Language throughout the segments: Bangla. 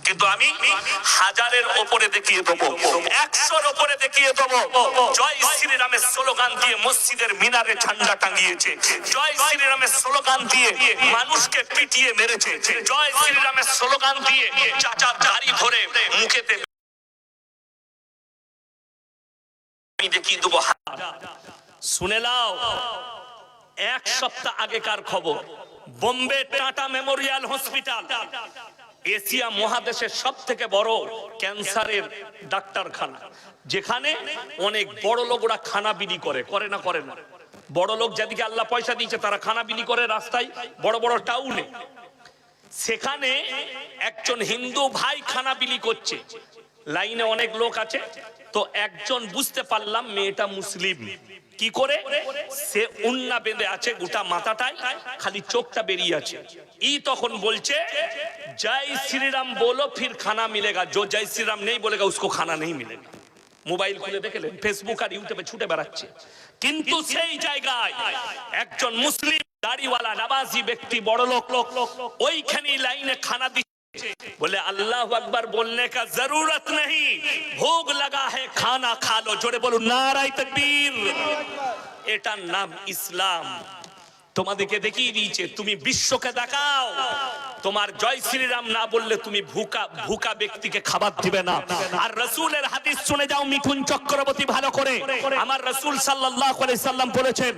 কিন্তু আমি হাজারের ওপরে দেখিয়ে দেবো, 100-র ওপরে দেখিয়ে দেবো। জয় শ্রীরামের স্লোগান দিয়ে মসজিদের মিনারে ঝান্ডা টাঙিয়েছে, জয় শ্রীরামের স্লোগান দিয়ে মানুষকে পিটিয়ে মেরেছে, জয় শ্রীরামের স্লোগান দিয়ে চাচার দাড়ি ধরে মুখেতে দেখিয়ে দেবো। শুনে নাও, এক সপ্তাহ আগেকার খবর, Bombay tata Memorial hospital Asia মহাদেশের সব থেকে বড় ক্যান্সারের ডাক্তারখানা, যেখানে অনেক বড় লোকরা খানা বিলি করে না বড় লোক যাদেরকে আল্লাহ পয়সা দিয়েছে তারা খানা বিলি করে রাস্তায়, বড় বড় টাউনে। সেখানে একজন হিন্দু ভাই খানা বিলি করছে, লাইনে অনেক লোক আছে, তো একজন বুঝতে পারলাম মেয়েটা মুসলিম। কি করে? সে উন্না বেঁধে আছে গোটা মাথাটায়, খালি চোখটা বেরিয়ে আছে। তখন বলছে জয় শ্রীরাম বলো ফির খানা মিলেগা, जो जय श्री राम नहीं बोलेगा उसको खाना नहीं मिलेगा। মোবাইল খুলে দেখলেন ফেসবুক আর ইউটিউবে ছুটে বেড়াচ্ছে। কিন্তু সেই জায়গায় একজন মুসলিম দাড়িওয়ালা নামাজি ব্যক্তি, বড় লোক, ওইখানে লাইনে খানা দিচ্ছে। बोले अल्लाह अकबर बोलने का जरूरत नहीं, भूख लगा है खाना खा लो। जोड़े बोलो नाराए तकबीर। এটার নাম ইসলাম। তোমাদেরকে দেখিয়ে দিয়েছে, তুমি বিশ্বকে দেখাও তোমার জয় শ্রীরাম না বললে তুমি ভুকা ব্যক্তিকে খাবার দিবে না। আর রাসূলের হাদিস শুনে যাও মিঠুন চক্রবর্তী ভালো করে। আমার রাসূল সাল্লাল্লাহু আলাইহি সাল্লাম বলেছেন,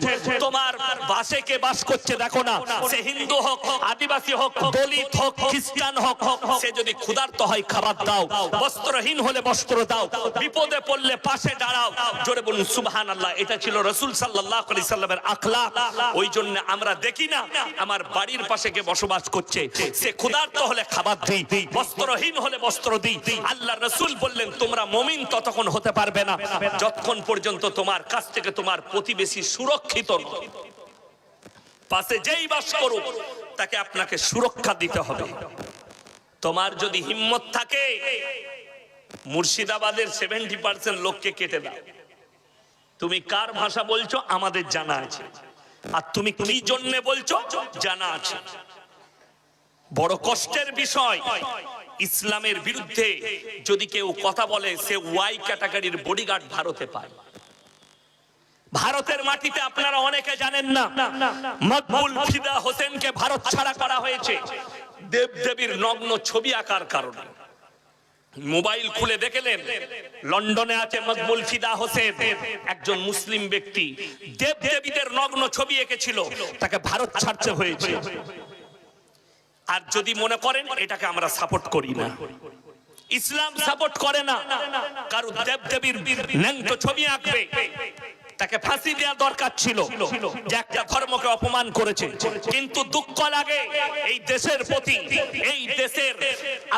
তোমার বাসে কে বাস করছে দেখো না, সে হিন্দু হোক, আদিবাসী হোক, দলিত হোক, খ্রিস্টান হোক, সে যদি ক্ষুধার্ত হয় খাবার দাও, বস্ত্রহীন হলে বস্ত্র দাও, বিপদে পড়লে পাশে দাঁড়াও। জোরে বলুন সুবহানাল্লাহ। এটা ছিল রাসূল সাল্লাল্লাহু আলাইহি সাল্লামের আখলাক। ওই জন্য আমরা দেখি না আমার বাড়ির পাশে কে বসবাস করছে, সে ক্ষুধার্ত হলে খাবার দিই, বস্ত্রহীন হলে বস্ত্র দিই। আল্লাহ রাসূল বললেন তোমরা মুমিন ততক্ষণ হতে পারবে না যতক্ষণ পর্যন্ত তোমার কাছ থেকে তোমার প্রতিবেশী সুরক্ষিত নয়। পাশে যেই বাস করুক তাকে আপনাকে সুরক্ষা দিতে হবে। তোমার যদি হিম্মত থাকে মুর্শিদাবাদের 70% লোককে কেটে দাও। তুমি কার ভাষা বলছো আমাদের জানা আছে, আর তুমি কি জন্য বলছো জানা আছে। বড় কষ্টের বিষয়, ইসলামের বিরুদ্ধে যদি কেউ কথা বলে সে ওয়াই ক্যাটাগরির বডিগার্ড ভারতে পায়। ভারতের মাটিতে আপনারা অনেকে জানেন না, মকবুল ফিদা হোসেনকে ভারত ছাড়া করা হয়েছে দেবদেবীর নগ্ন ছবি আঁকার কারণে। মোবাইল খুলে দেখলেন লন্ডনে আছে মকবুল ফিদা হোসেন, একজন মুসলিম ব্যক্তি, দেবদেবীদের নগ্ন ছবি এঁকেছিল, তাকে ভারত ছাড়তে হয়েছে। আর যদি মনে করেন এটাকে আমরা সাপোর্ট করি না, ইসলাম সাপোর্ট করে না কারণ দেবদেবীর ন্যাংটো ছবি আঁকবে, তাকে ফাঁসি দেওয়া দরকার ছিল যে একটা ধর্মকে অপমান করেছে। কিন্তু দুঃখ লাগে এই দেশের প্রতি, এই দেশের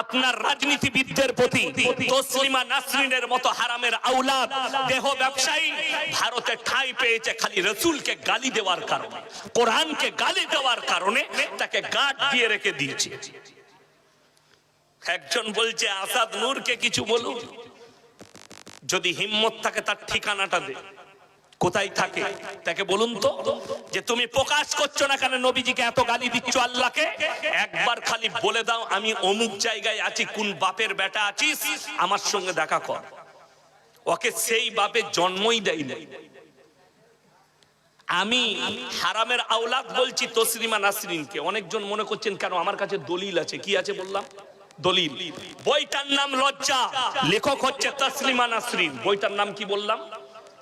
আপনার রাজনীতিবিদদের প্রতি, তসলিমা নাসরিনের মতো হারামের আওলাদ দেহ ব্যবসায়ী ভারতে ঠাঁই পেয়েছে খালি রাসূলকে গালি দেওয়ার কারণে, কোরআনকে গালি দেওয়ার কারণে তাকে গার্ড দিয়ে রেখে দিয়েছে। একজন বলছে আসাদ নূরকে কিছু বলুন, যদি হিম্মত থাকে তার ঠিকানাটা দে, কোথায় থাকে তাকে বলুন তো, যে তুমি প্রকাশ করছো না কেন নবীজিকে এত গালি দিচ্ছ আল্লাহকে, একবার খালি বলে দাও আমি অমুক জায়গায় আছি, কোন বাপের বেটা আছিস আমার সঙ্গে দেখা কর। ওকে সেই বাপের জন্মই দেয় নাই। আমি হারামের আওলাদ বলছি তসলিমা নাসরিনকে। অনেকজন মনে করছেন কেন আমার কাছে দলিল আছে, কি আছে বললাম দলিল। বইটার নাম লজ্জা, লেখক হচ্ছে তসলিমা নাসরিন। বইটার নাম কি বললাম?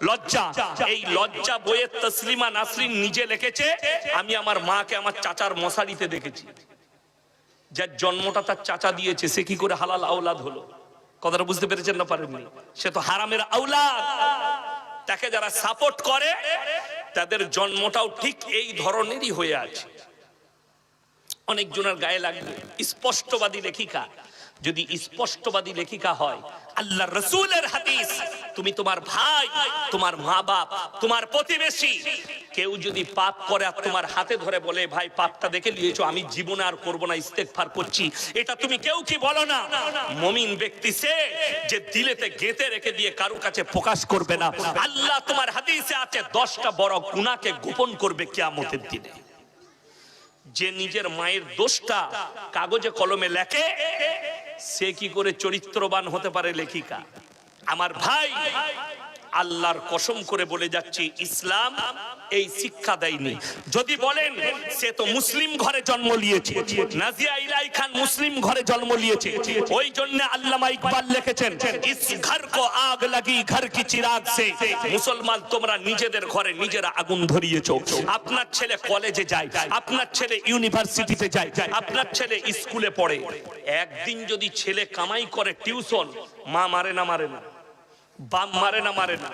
লজ্জা। এই লজ্জা বইয়ের তসলিমা নাসরিন নিজে লিখেছে, আমি আমার মাকে আমার চাচার মশারিতে দেখেছি। যার জন্মটা তার চাচা দিয়েছে সে কি করে হালাল আওলাদ হলো? কথাটা বুঝতে পেরেছেন না পারেননি? সে তো হারামের আওলাদ। তাকে যারা সাপোর্ট করে তাদের জন্মটাও ঠিক এই ধরনেরই হয়ে আছে। অনেকজনের গায়ে লাগবে স্পষ্টবাদী লেখিকা। যদি স্পষ্টবাদী লেখিকা হয়, আল্লাহ রাসূলের হাদিস, তুমি তোমার ভাই, তোমার মা বাপ, তোমার প্রতিবেশী কেউ যদি পাপ করে আর তোমার হাতে ধরে বলে ভাই পাপটা দেখে নিয়েছো, আমি জীবনে আর করবো না, ইস্তেগফার করছি, এটা তুমি কেউ কি বলো না। মুমিন ব্যক্তি সে যে দিলেতে গেঁথে রেখে দিয়ে কারো কাছে প্রকাশ করবে না। আল্লাহ তোমার হাদিসে আছে 10টা বড় গুনাহকে গোপন করবে কিয়ামতের দিনে। যে নিজের মায়ের দোষটা কাগজে কলমে লেখে সে কি করে চরিত্রবান হতে পারে লেখিকা? আমার ভাই, আল্লাহর কসম করে বলে যাচ্ছি, ইসলাম এই শিক্ষা দেয়নি। যদি বলেন সে তো মুসলিম ঘরে জন্ম নিয়েছে, নাজিয়া ইলাই খান মুসলিম ঘরে জন্ম নিয়েছে, ওই জন্য আল্লামা ইকবাল লিখেছেন, ইস ঘর কো আগ লাগি ঘর কি চিরাগ সে। মুসলমান, তোমরা নিজেদের ঘরে নিজেরা আগুন ধরিয়েছো। আপনার ছেলে কলেজে যায়, আপনার ছেলে ইউনিভার্সিটিতে যায়, আপনার ছেলে স্কুলে পড়ে, একদিন যদি ছেলে কামাই করে টিউশন, মা মারে না মারে না? বাপ মারে না মারে না?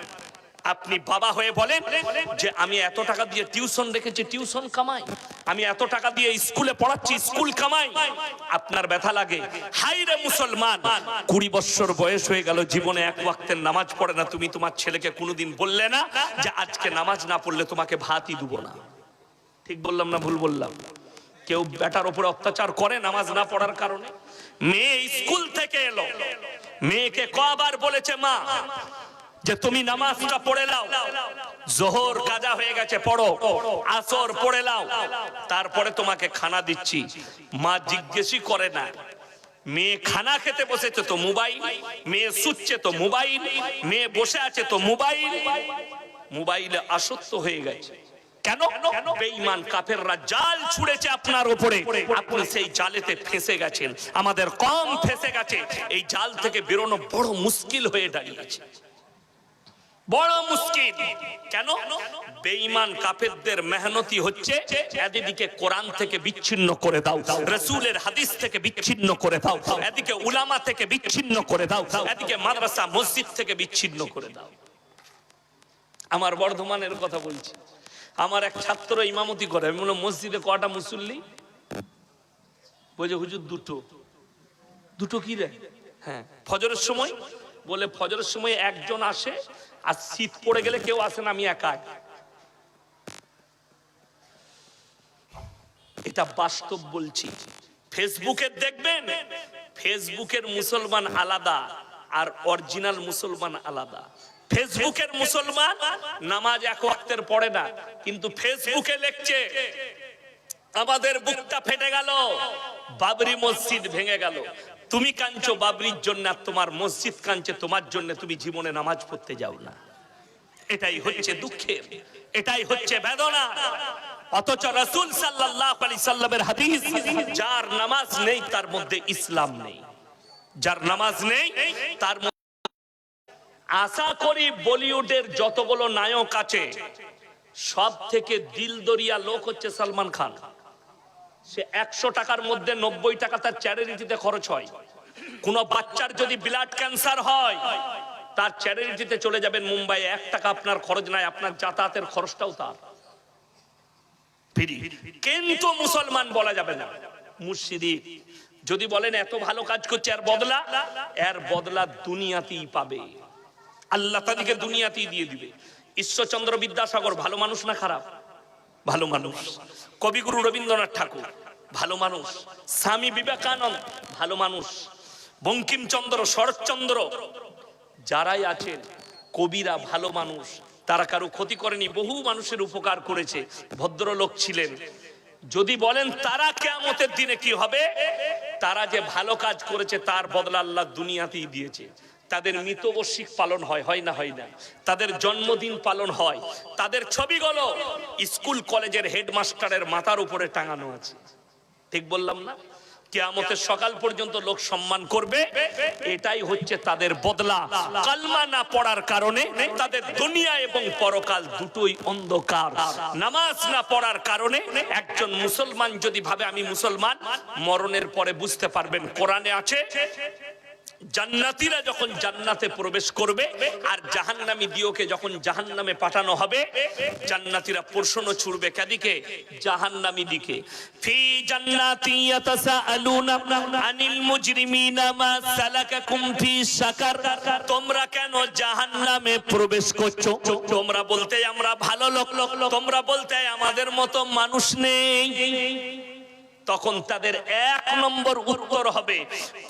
আপনি বাবা হয়ে বলেন যে আমি এত টাকা দিয়ে টিউশন রেখেছি, টিউশন কামাই, আমি এত টাকা দিয়ে স্কুলে পড়াচ্ছি, স্কুল কামাই, আপনার ব্যথা লাগে। হাই রে মুসলমান, 20 বছর বয়স হয়ে গেল, জীবনে এক ওয়াক্তের নামাজ পড়ে না। তুমি তোমার ছেলেকে কোনোদিন বললে না যে আজকে নামাজ না পড়লে তোমাকে ভাতই দেবো না? ঠিক বললাম না ভুল বললাম? কেউ বেটার উপরে অত্যাচার করে নামাজ না পড়ার কারণে? মেয়ে স্কুল থেকে এলো, মেয়েকে কবার বলেছে মা যে তুমি নামাজটা পড়ে নাও, জোহর কাজা হয়ে গেছে পড়ো, আসর পড়ে নাও, তারপরে তোমাকে খানা দিচ্ছি? মা জিজ্ঞেসই করে না। মেয়ে খানা খেতে বসেছে তো মোবাইল, মেয়ে শুচ্ছে তো মোবাইল, মেয়ে বসে আছে তো মোবাইল, মোবাইলে আসক্ত হয়ে গেছে। কেন? বেঈমান কাফেররা জাল ছুঁড়েছে আপনার উপরে, আপনি সেই জালেতে ফেঁসে গেছেন। আমাদের কম ফেঁসে গেছে, এই জাল থেকে বেরোনো বড় মুশকিল হয়ে দাঁড়িয়েছে, বড় মুশকিল। কেন? বেঈমান কাফেরদের মেহনতি হচ্ছে এদিকে কোরআন থেকে বিচ্ছিন্ন করে দাও, রাসূলের হাদিস থেকে বিচ্ছিন্ন করে দাও, এদিকে উলামা থেকে বিচ্ছিন্ন করে দাও, এদিকে মাদ্রাসা মসজিদ থেকে বিচ্ছিন্ন করে দাও। আমার বর্ধমানের কথা বলছি, আমার এক ছাত্র ইমামতি করে। আমি বললাম মসজিদে কটা মুসল্লি? বলছে হুজুর দুটো। দুটো কি রে? হ্যাঁ, ফজরের সময়। বলে ফজরের সময় একজন আসে, আর শীত পড়ে গেলে কেউ আসে না, আমি একা। এটা বাস্তব বলছি। ফেসবুকে দেখবেন, ফেসবুকের মুসলমান আলাদা আর অরিজিনাল মুসলমান আলাদা। ফেসবুকের মুসলমান নামাজ এক ওয়াক্তের পড়ে না, কিন্তু ফেসবুকে লিখছে আমাদের বুকটা ফেটে গেল, বাবরি মসজিদ ভেঙে গেল। তুমি কাঁদছো বাবরির জন্য, আর তোমার মসজিদ কাঁদছে তোমার জন্য, তুমি জীবনে নামাজ পড়তে যাও না। এটাই হচ্ছে দুঃখের, এটাই হচ্ছে বেদনা। অথচ রাসূল সাল্লাল্লাহু আলাইহি সাল্লামের হাদিস, যার নামাজ নেই তার মধ্যে ইসলাম নেই, যার নামাজ নেই তার। আশা করি বলিউডের যতগুলো নায়ক আছে সব থেকে দিলদরিয়া লোক হচ্ছে সালমান খান। সে 100 টাকার মধ্যে 90 টাকা তার চ্যারিটিতে খরচ হয়। কোন বাচ্চার যদি ব্লাড ক্যান্সার হয়, তার চ্যারিটিতে চলে যাবেন মুম্বাই, 1 টাকা আপনার খরচ নাই, আপনার যাতায়াতের খরচটাও তার ফ্রি। কিন্তু মুসলমান বলা যাবে না, মুশরিক। যদি বলেন এত ভালো কাজ করছে, এর বদলা দুনিয়াতেই পাবে, আল্লাহ তাদেরকে দুনিয়াতেই দিয়ে দিবে। ঈশ্বরচন্দ্র বিদ্যাসাগর ভালো মানুষ না খারাপ? ভালো মানুষ। কবিগুরু রবীন্দ্রনাথ ঠাকুর ভালো মানুষ, স্বামী বিবেকানন্দ ভালো মানুষ, বঙ্কিমচন্দ্র, শরৎচন্দ্র, যারাই আছেন কবিরা ভালো মানুষ। তারা কারো ক্ষতি করেনি, বহু মানুষের উপকার করেছে, ভদ্রলোক ছিলেন। যদি বলেন তারা কিয়ামতের দিনে কি হবে, তারা যে ভালো কাজ করেছে তার বদলা আল্লাহ দুনিয়াতেই দিয়েছে। তাদের মৃতবার্ষিক পালন হয়, হয় না হয় না? তাদের জন্মদিন পালন হয়, তাদের ছবিগুলো স্কুল কলেজের হেডমাস্টারের মাথার উপরে টাঙানো আছে। ঠিক বললাম না? কিয়ামতের সকাল পর্যন্ত লোক সম্মান করবে, এটাই হচ্ছে তাদের বদলা। কালমা না পড়ার কারণে তাদের দুনিয়া এবং পরকাল দুটোই অন্ধকার। নামাজ না পড়ার কারণে একজন মুসলমান যদি ভাবে আমি মুসলমান, মরণের পরে বুঝতে পারবেন কোরআনে আছে জান্নাতীরা যখন জান্নাতে প্রবেশ করবে আর জাহান্নামী দিওকে যখন জাহান্নামে পাঠানো হবে, জান্নাতীরা প্রশ্ন ছুড়বে কাদিকে? জাহান্নামী দিকে। ফি জান্নাতি ইয়াতাসাআলুনা আনিল মুজরিমিনা মা সালাকাকুম ফি সাকার। তোমরা কেন জাহান্নামে প্রবেশ করছো? তোমরা বলতে আমরা ভালো লোক, তোমরা বলতে আমাদের মতো মানুষ নেই। তখন তাদের এক নম্বর উত্তর হবে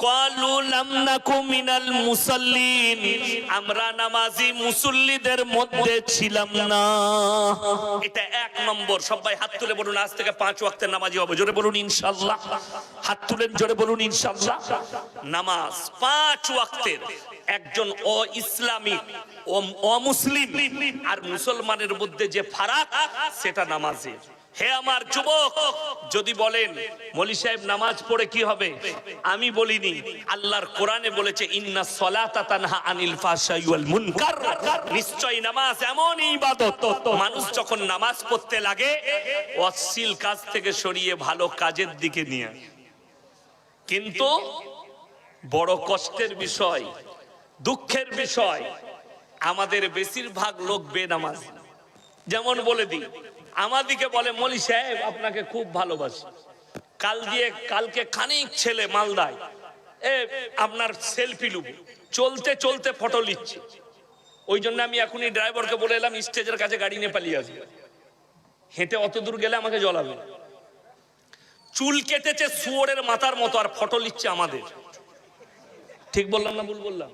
ক্বালু লাম নাকু মিনাল মুসাল্লিন, আমরা নামাজি মুসল্লিদের মধ্যে ছিলাম না। এটা এক নম্বর। সবাই হাত তুলে বলুন আজ থেকে 5 ওয়াক্তের নামাজি হব। জোরে বলুন ইনশাআল্লাহ। হাত তুলেন, জোরে বলুন ইনশাআল্লাহ। নামাজ 5 ওয়াক্তের। একজন ইসলামিক অমুসলিম আর মুসলমানের মধ্যে যে ফারাক, সেটা নামাজের। হে আমার যুবক, যদি বলেন মৌলী সাহেব নামাজ পড়ে কি হবে, আমি বলিনি, আল্লাহর কোরআনে বলেছে ইন্নাস সালাতা তানহা আনিল ফাহশাই ওয়াল মুনকার। নিশ্চয়ই নামাজ এমন ইবাদত, মানুষ যখন নামাজ পড়তে লাগে অশ্লীল কাজ থেকে সরিয়ে ভালো কাজের দিকে নিয়ে। কিন্তু বড় কষ্টের বিষয়, দুঃখের বিষয়, আমাদের বেশিরভাগ লোক বেনামাজ। যেমন বলে দিই, আমাদিকে বলে মৌলী সাহেব আপনাকে খুব ভালোবাসি, কালকে খানিক ছেলে মালদায় আপনার সেলফি লুব, চলতে চলতে ফটো নিচ্ছে। ওই জন্য আমি এখনই ড্রাইভারকে বলে এলাম স্টেজের কাছে গাড়ি নিয়ে পালিয়ে আসবে, হেঁটে অত দূর গেলে আমাকে জ্বলাবে। চুল কেটেছে শুয়োরের মাথার মতো আর ফটো নিচ্ছে আমাদের। ঠিক বললাম না ভুল বললাম?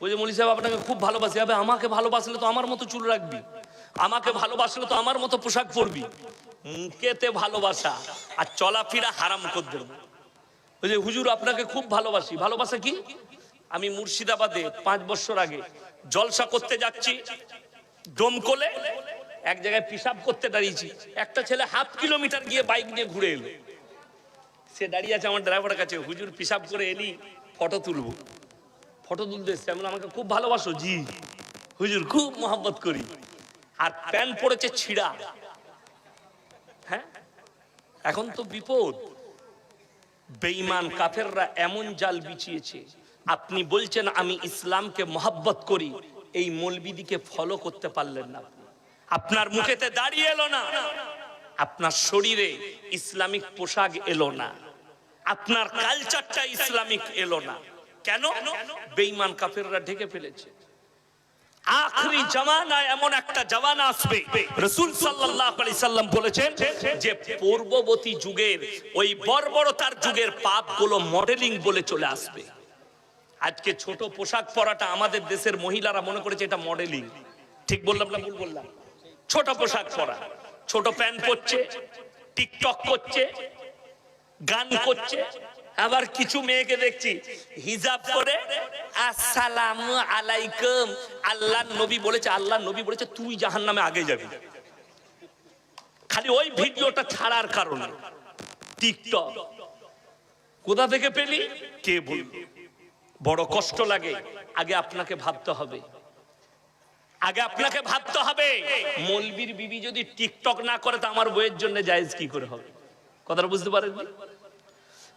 ওই যে মৌলী সাহেব আপনাকে খুব ভালোবাসি, হবে আমাকে ভালোবাসলে তো আমার মতো চুল রাখবি, আমাকে ভালোবাসলে তো আমার মতো পোশাক পরবি। মুখেতে ভালোবাসা আর চলাফেরা হারাম করে দেব। ওই যে হুজুর আপনাকে খুব ভালোবাসি, ভালোবাসা কি? আমি মুর্শিদাবাদে 5 বছর আগে জলসা করতে যাচ্ছি, ডোমকলে এক জায়গায় পিশাব করতে দাঁড়িয়েছি, একটা ছেলে 1/2 কিলোমিটার গিয়ে বাইক নিয়ে ঘুরে এলো। সে দাঁড়িয়ে আছে আমার ড্রাইভারের কাছে, হুজুর পিশাব করে এলি, ফটো তুলবো। ফটো তুলতে এসছে, আমি আমাকে খুব ভালোবাসো? জি হুজুর খুব মহব্বত করি। আর প্যান্ট পড়েছে ছিঁড়া। হ্যাঁ, এখন তো বিপদ। বেঈমান কাফেররা এমন জাল বিছিয়েছে, আপনি বলছেন আমি ইসলামকে মহব্বত করি, এই মৌলবিদিকে ফলো করতে পারলেন না, আপনার মুখেতে দাঁড়িয়ে এলো না, আপনার শরীরে ইসলামিক পোশাক এলো না, আপনার কালচারটা ইসলামিক এলো না। কেন? বেঈমান কাফেররা ঢেকে ফেলেছে। আখরি জামানায় এমন একটা জামানা আসবে, রাসূল সাল্লাল্লাহু আলাইহি সাল্লাম বলেছেন যে পূর্ববর্তী যুগের ওই বর্বরতার যুগের পাপগুলো মডেলিং বলে চলে আসবে। আজকে ছোট পোশাক পরাটা আমাদের দেশের মহিলারা মনে করেছে এটা মডেলিং। ঠিক বললাম না ভুল বললাম? ছোট পোশাক পরা, ছোট প্যান্ট পরছে, টিকটক করছে, গান করছে। আবার কিছু মেয়েকে দেখছি হিজাব করে আসসালামু আলাইকুম, আল্লাহর নবী বলেছে, আল্লাহর নবী বলেছে তুই জাহান্নামে আগে যাবি। খালি ওই ভিডিওটা ছাড়ার কারণে। টিকটক কোথা থেকে পেলি, কে বলল? বড় কষ্ট লাগে। আগে আপনাকে ভাবতে হবে, আগে আপনাকে ভাবতে হবে। মৌলবীর বিবি যদি টিকটক না করে তো আমার বইয়ের জন্য জায়েজ কি করে হবে? কথাটা বুঝতে পারেননি?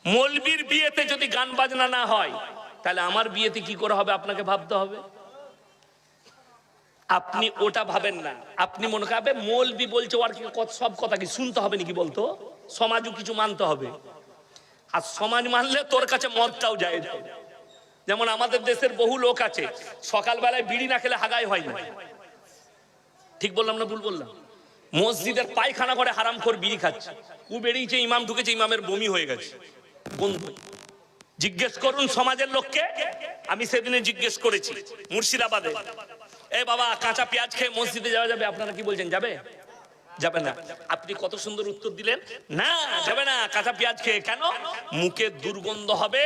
মৌলবীর বিয়েতে যদি গান বাজনা না হয় তাহলে আমার বিয়েতে কি করে হবে আপনাকে ভাবতে হবে। আপনি ওটা ভাবেন না, আপনি মনে করেন মৌলবী বলছে আর কি সব কথা কি শুনতে হবে নাকি? বলতো সমাজও কিছু মানতে হবে, আর সমাজ মানলে তোর কাছে মদটাও যায়। যেমন আমাদের দেশের বহু লোক আছে সকালবেলায় বিড়ি না খেলে হাগাই হয় না। ঠিক বললাম না ভুল বললাম? মসজিদের পায়খানা করে হারাম করে বিড়ি খাচ্ছে, ও বেরিয়েছে, ইমাম ঢুকেছে, ইমামের বমি হয়ে গেছে। বন্ধু জিজ্ঞেস করুন সমাজের লোককে। আমি সেদিনে জিজ্ঞেস করেছি মুর্শিদাবাদে, এ বাবা কাঁচা পেঁয়াজ খেয়ে মসজিদে যাওয়া যাবে? আপনারা কি বলছেন যাবে? যাবে না। আপনি কত সুন্দর উত্তর দিলেন, না যাবে না কাঁচা পেঁয়াজ খেয়ে। কেন? মুখে দুর্গন্ধ হবে।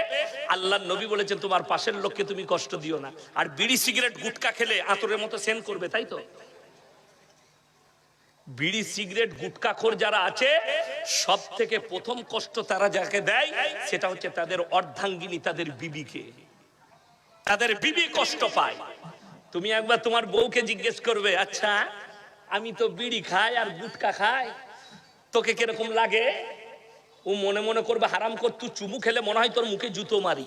আল্লাহর নবী বলেছেন তোমার পাশের লোককে তুমি কষ্ট দিও না। আর বিড়ি সিগারেট গুটকা খেলে আতরের মতো সেন্ট করবে, তাই তো? বিড়ি সিগারেট গুটকাখোর যারা আছে সব থেকে প্রথম কষ্ট তারা যাকে দেয় সেটা হচ্ছে তাদের অর্ধাঙ্গিনী, তাদের বিবিকে। তাদের বিবি কষ্ট পায়। তুমি একবার তোমার বউকে জিজ্ঞেস করবে, আচ্ছা আমি তো বিড়ি খাই আর গুটকা খাই, তোকে কিরকম লাগে? ও মনে মনে করবে হারাম কর, তুই চুমু খেলে মনে হয় তোর মুখে জুতো মারি,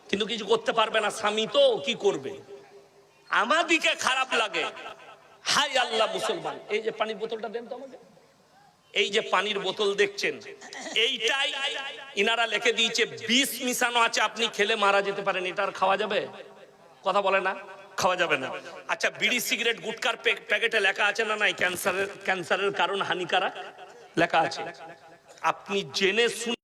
কিন্তু কিছু করতে পারবে না, স্বামী তো কি করবে। আমাদিকে খারাপ লাগে। হাই আল্লাহ মুসলমান, এই যে পানির বোতলটা দেন তো আমাকে। এই যে পানির বোতল দেখছেন, এইটাই ইনারা লিখে দিয়েছে বিষ মিশানো আছে, আপনি খেলে মারা যেতে পারেন। এটা আর খাওয়া যাবে? কথা বলে না, খাওয়া যাবে না। আচ্ছা বিড়ি সিগারেট গুটকার প্যাকেটে লেখা আছে না নাই ক্যান্সারের কারণ হানিকারক লেখা আছে। আপনি জেনে শুনে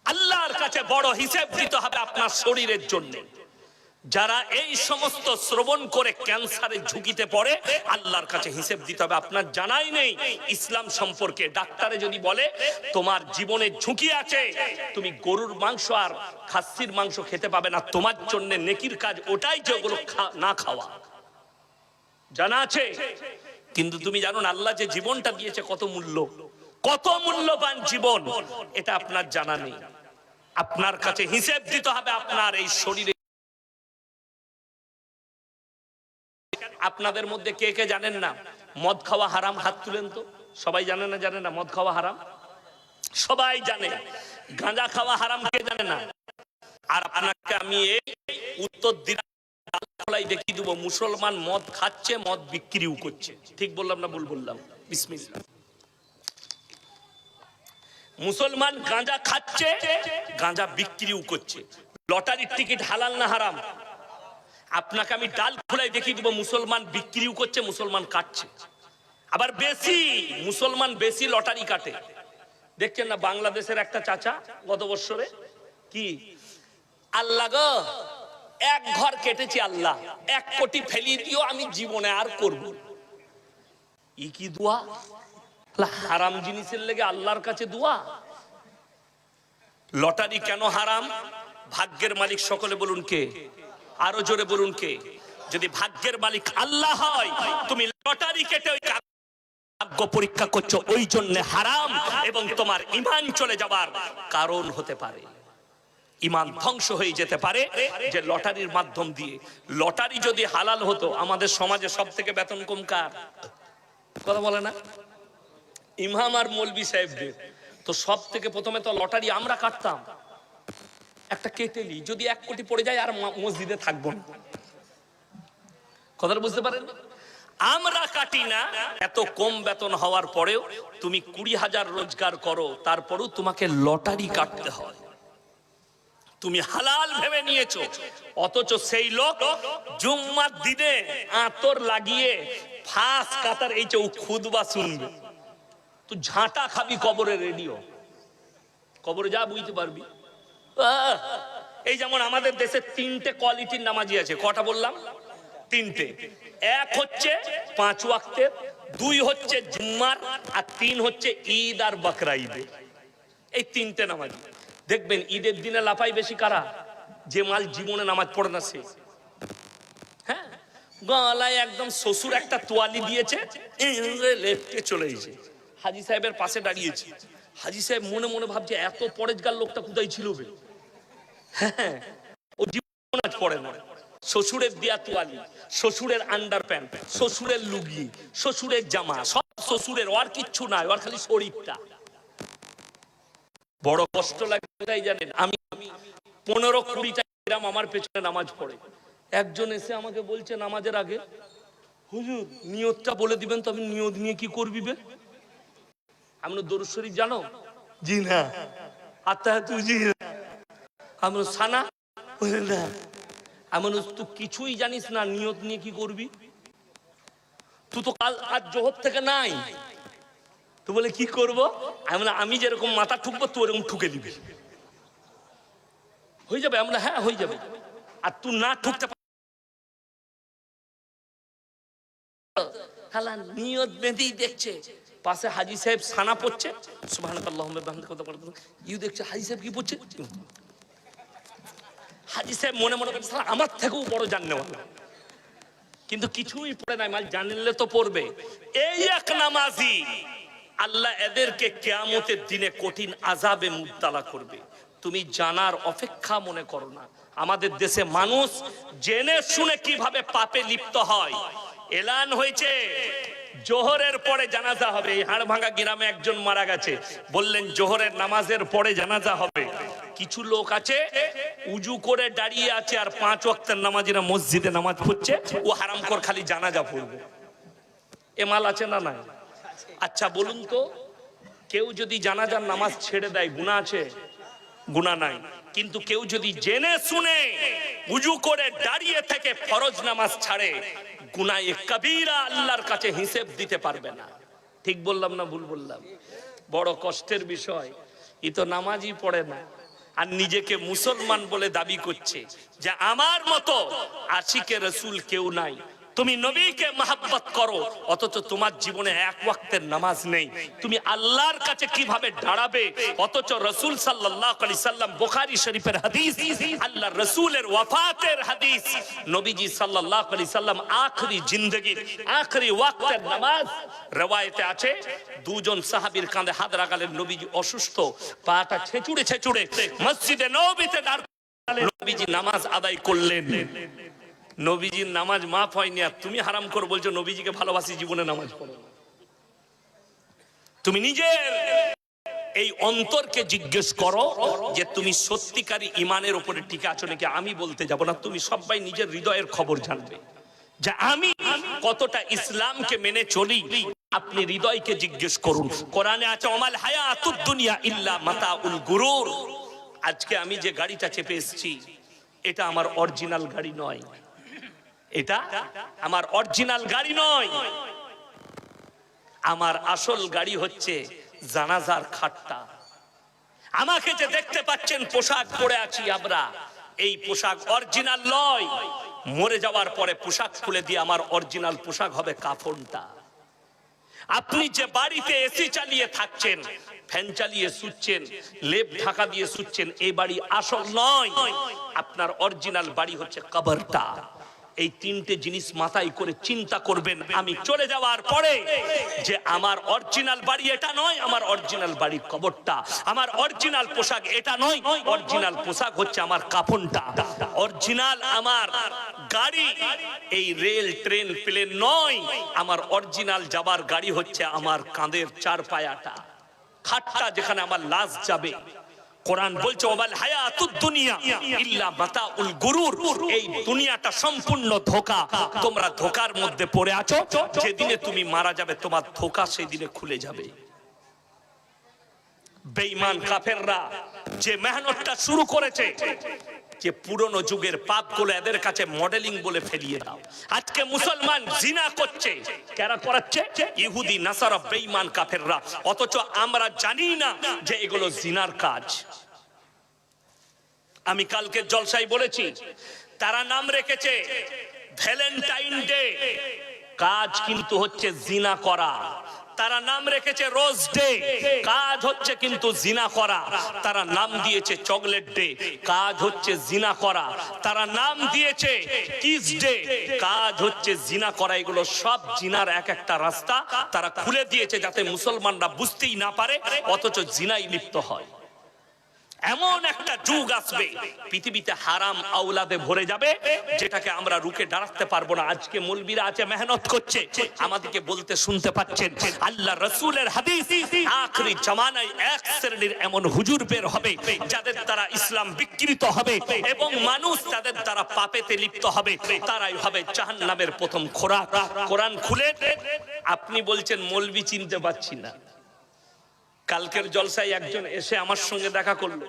আল্লাহর কাছে বড় হিসেব দিতে হবে আপনার শরীরের জন্য। যারা এই সমস্ত শ্রবণ করে ক্যান্সারের ঝুঁকিতে পড়ে, আল্লাহর কাছে হিসেব দিতে হবে। আপনার জানাই নেই ইসলাম সম্পর্কে। ডাক্তারে যদি বলে তোমার জীবনের ঝুঁকি আছে, তুমি গরুর মাংস আর খাসির মাংস খেতে পাবে না, তোমার জন্য নেকির কাজ ওটাই যে ওগুলো না খাওয়া, জানা আছে। কিন্তু তুমি জানো না আল্লাহ যে জীবনটা দিয়েছে কত মূল্য, কত মূল্যবান জীবন, এটা আপনার জানা নেই। আপনার কাছে হিসেব দিতে হবে আপনার এই শরীরে। আপনাদের মধ্যে কে কে জানেন না মদ খাওয়া হারাম? হাত তুলেন তো। সবাই জানে না? জানে না মদ খাওয়া হারাম? সবাই জানে। গাঁজা খাওয়া হারাম কে জানে না? আর আপনাকে আমি এই উত্তর দিলাম দেখিয়ে দেবো, মুসলমান মদ খাচ্ছে, মদ বিক্রিও করছে। ঠিক বললাম না ভুল বললাম? বিসমিল্লাহ। মুসলমান গাঁজা খাচ্ছে, গাঁজা বিক্রিও করছে। লটারির টিকিট হালাল না হারাম? আপনাকে আমি ডাল খোলাই দেখিয়ে দিব, মুসলমান বিক্রিও করছে, মুসলমান কাটছে। আবার বেশি মুসলমান বেশি লটারি কাটে। দেখছেন না বাংলাদেশের একটা চাচা গত বছরে কি, আল্লাহ গো এক ঘর কেটেছি, আল্লাহ 1 কোটি ফেলিয়ে দিও, আমি জীবনে আর করব। ই কি দোয়া? হারাম জিনিসের লেগে আল্লাহর কাছে দোয়া। লটারি কেন হারাম? ভাগ্যের মালিক সকলে বলুন কে? আরো জোরে বলুন কে? যদি ভাগ্যের মালিক আল্লাহ হয়, তুমি লটারি কেটে ওই ভাগ্য পরীক্ষা করছো, ওই জন্য হারাম, এবং তোমার ঈমান চলে যাবার কারণ হতে পারে। ঈমান ধ্বংস হয়ে যেতে পারে যে লটারির মাধ্যম দিয়ে। লটারি যদি হালাল হতো, আমাদের সমাজে সব থেকে বেতন কম কার? কথা বলে না ইমাম আর মৌলবি সাহেবদের। তো সব থেকে প্রথমে তো লটারি আমরা কাটতাম, একটা কেটেলি, যদি 1 কোটি পড়ে যায় আর মসজিদে থাকবো না। কথাটা বুঝতে পারেন? আমরা কাটি না। এত কম বেতন হওয়ার পরেও তুমি 20,000 রোজগার করো, তারপরেও তোমাকে লটারি কাটতে হয়। তুমি হালাল ভেবে নিয়েছো, অথচ সেই লোক জুম্মার দিনে আতর লাগিয়ে ফাঁস কাতার এই যে খুতবা শুনবে, তুই ঝাঁটা খাবি কবরে। রেডিও কবরে যা বুঝতে পারবি। এই যেমন আমাদের দেশে 3টে কোয়ালিটির নামাজি আছে। কটা বললাম? 3টে। 1 হচ্ছে 5 ওয়াক্তের, 2 হচ্ছে জুম্মার, আর 3 হচ্ছে ঈদ আর বকরা ঈদে। এই 3টে নামাজি। দেখবেন ঈদের দিনে লাফাই বেশি কারা? যে মাল জীবনে নামাজ পড়ে না সে। হ্যাঁ, গলায় একদম শ্বশুর একটা তোয়ালি দিয়েছে, লেফটে চলে এসেছে, হাজি সাহেবের পাশে দাঁড়িয়েছে। হাজি সাহেব মনে মনে ভাবছে এত পরেজগার লোকটা কোথায় ছিল বে? হ্যাঁ, ও জীবন আজ পড়ে না। শ্বশুরের দেয়া তোয়ালি, শ্বশুরের আন্ডার প্যান্ট, শ্বশুরের লুঙ্গি, শ্বশুরের জামা, সব শ্বশুরের, ওর কিচ্ছু নাই, ওর খালি শরীরটা। বড় কষ্ট লাগে তাই জানেন। আমি 15-20টা গ্রাম আমার পেছনে নামাজ পড়ে। একজন এসে আমাকে বলছে নামাজের আগে, হুজুর নিয়তটা বলে দিবেন তো। আমি নিয়ত নিয়ে কি করবি বে? আমরা দরুদ শরীফ জানো? জি না। আত্তাহিয়াতু জি না। আমরা সানা না। এমন তুই কিছুই জানিস না, নিয়ত নিয়ে কি করবি? তুই তো কাল আজ জোহর থেকে নাই। তো বলে কি করবো? আমি যেরকম মাথা ঠুকবো তুই এরকম ঠুকে দিবি, হয়ে যাবে। আমরা হ্যাঁ হয়ে যাবে। আর তুই না ঠুকতে নিয়ত বেঁধেই দেখছে পাশে হাজি সাহেব সানা পড়ছে, সুবহানাল্লাহু ওয়া বিহামদিহি কথা বলতে ইউ দেখছে হাজি সাহেব কি পড়ছে। হাজি সাহেব মনে মনে করছে আমার থেকেও বড় জাননেওয়ালা, কিন্তু কিছুই পড়ে নাই। মাল জানলে তো পড়বে। এই এক নামাজি, আল্লাহ এদেরকে কিয়ামতের দিনে কঠিন আযাবে মুবতালা করবে। তুমি জানার অপেক্ষা মনে করো না। আমাদের দেশে মানুষ জেনে শুনে কিভাবে পাপে লিপ্ত হয়। এলান হয়েছে জোহরের পরে জানাজা হবে। এই হাড়ভাঙ্গা গ্রামে একজন মারা গেছে, বললেন জোহরের নামাজের পরে জানাজা হবে। কিছু লোক আছে উজু করে দাঁড়িয়ে আছে, আর 5 ওয়াক্তের নামাজিরা মসজিদে নামাজ পড়ছে, ও হারামখোর খালি জানাজা পড়বে। এ মাল আছে না নাই? আচ্ছা বলুন তো, কেউ যদি জানাজার নামাজ ছেড়ে দেয় গুনাহ আছে? গুনাহ নাই। কিন্তু কেউ যদি জেনে শুনে উজু করে দাঁড়িয়ে থেকে ফরজ নামাজ ছাড়ে, গুনাহে কবিরা, আল্লাহর কাছে হিসেব দিতে পারবে না। ঠিক বললাম না ভুল বললাম? বড় কষ্টের বিষয়, ই তো নামাজই পড়ে না আর নিজেকে মুসলমান বলে দাবি করছে যে আমার মতো আশিকে রসুল কেউ নাই। তুমি নবীকে মহব্বত করো অথচ তোমার জীবনে এক ওয়াক্তের নামাজ নেই। তুমি আল্লাহর কাছে কিভাবে দাঁড়াবে অথচ রাসূল সাল্লাল্লাহু আলাইহি সাল্লাম, বুখারী শরীফের হাদিস, আল্লাহর রাসূলের ওয়াফাতের হাদিস, নবীজি সাল্লাল্লাহু আলাইহি সাল্লাম আখরি জিন্দেগির আখরি ওয়াক্তের নামাজ, রওয়ায়েতে আছে দুজন সাহাবীর কাঁধে হাত রাখলেন, নবীজি অসুস্থ, পাটা ছেঁচুড়ে ছেঁচুড়ে মসজিদে নববীতে দাঁড় নবীজি নামাজ আদায় করলেন। নবীজির নামাজ মাফ হয়নি আর তুমি হারাম করে বলছো নবীজিকে ভালোবাসি, জীবনে নামাজ পড়ো। তুমি নিজের এই অন্তরকে জিজ্ঞেস করো যে তুমি সত্যিকারী ইমানের উপরে টিকে আছো নাকি। আমি বলতে যাব না, তুমি সবাই নিজের হৃদয়ের খবর জানবে যে আমি কতটা ইসলামকে মেনে চলি। আপনি হৃদয়কে জিজ্ঞেস করুন। কোরআনে আছে ওমাল হায়াতুদ দুনিয়া ইল্লা মাতাউল গুরুর। আজকে আমি যে গাড়িটা চেপে এসেছি এটা আমার অরিজিনাল গাড়ি নয়, এটা আমার অরিজিনাল গাড়ি নয়। আমার আসল গাড়ি হচ্ছে জানাজার খাটটা। আমাকে যে দেখতে পাচ্ছেন পোশাক পরে আছি আমরা, এই পোশাক অরিজিনাল নয়। মরে যাওয়ার পরে পোশাক খুলে দিয়ে আমার অরিজিনাল পোশাক হবে কাফনটা। আপনি যে বাড়িতে এসি চালিয়ে থাকছেন, ফ্যান চালিয়ে শুচ্ছেন, লেপ ঢাকা দিয়ে শুচ্ছেন, এই বাড়ি আসল নয়। আপনার অরিজিনাল বাড়ি হচ্ছে কবরটা। এই তিনটে জিনিস মাথায় করে চিন্তা করবেন আমি চলে যাওয়ার পরে যে আমার অরিজিনাল বাড়ি এটা নয়, আমার অরিজিনাল বাড়ি কবরটা। আমার অরিজিনাল পোশাক এটা নয়, অরিজিনাল পোশাক হচ্ছে আমার কাফনটা। অরিজিনাল আমার গাড়ি এই রেল ট্রেন প্লেন নয়, আমার অরিজিনাল যাবার গাড়ি হচ্ছে আমার কাঁধের চার পায়াটা, খাটটা, যেখানে আমার লাশ যাবে। কোরআন বলছে ওয়াল হায়াতুদ দুনিয়া ইল্লা মাতাউল গুরুর। এই দুনিয়াটা সম্পূর্ণ ধোঁকা। তোমরা ধোঁকার মধ্যে পড়ে আছো, যেদিনে তুমি মারা যাবে তোমার ধোঁকা সেই দিনে খুলে যাবে। বেঈমান কাফেররা যে মেহনতটা শুরু করেছে যে পুরনো যুগের পাপগুলো এদের কাছে মডেলিং বলে ফেলিয়ে দাও। আজকে মুসলমান জিনা করছে, কারা করাচ্ছে? ইহুদি নাসারা বেঈমান কাফেররা, অথচ আমরা জানি না যে এগুলো জিনার কাজ। আমি কালকে জলসায় বলেছি তারা নাম রেখেছে ভ্যালেন্টাইন ডে, কাজ কিন্তু হচ্ছে জিনা করা। তারা নাম রেখেছে রোজ ডে, কাজ হচ্ছে কিন্তু জিনা করা। তারা নাম দিয়েছে চকলেট ডে, কাজ হচ্ছে জিনা করা। তারা নাম দিয়েছে কিস ডে, কাজ হচ্ছে জিনা করা। এগুলো সব জিনার এক একটা রাস্তা তারা খুলে দিয়েছে যাতে মুসলমানরা বুঝতেই না পারে, অথচ জিনাই লিপ্ত হয়। এমন একটা যুগ আসবে পৃথিবীতে হারাম আওলাদে ভরে যাবে যেটাকে আমরা রুখে দাঁড়াতে পারবো না। আজকে মৌলবীরা আছে মেহনত করছে, আমাদেরকে বলতে শুনতে পাচ্ছেন আল্লাহ রাসূলের হাদিস, আখরি জামানায় এক শ্রেণীর এমন হুজুর বের হবে যাদের দ্বারা ইসলাম বিকৃত হবে এবং মানুষ তাদের দ্বারা পাপেতে লিপ্ত হবে। তারাই হবে জাহান্নামের প্রথম খোরাক। কোরআন খুলে আপনি বলছেন মৌলবী চিনতে পাচ্ছি না। কালকের জলসায় একজন এসে আমার সঙ্গে দেখা করলো,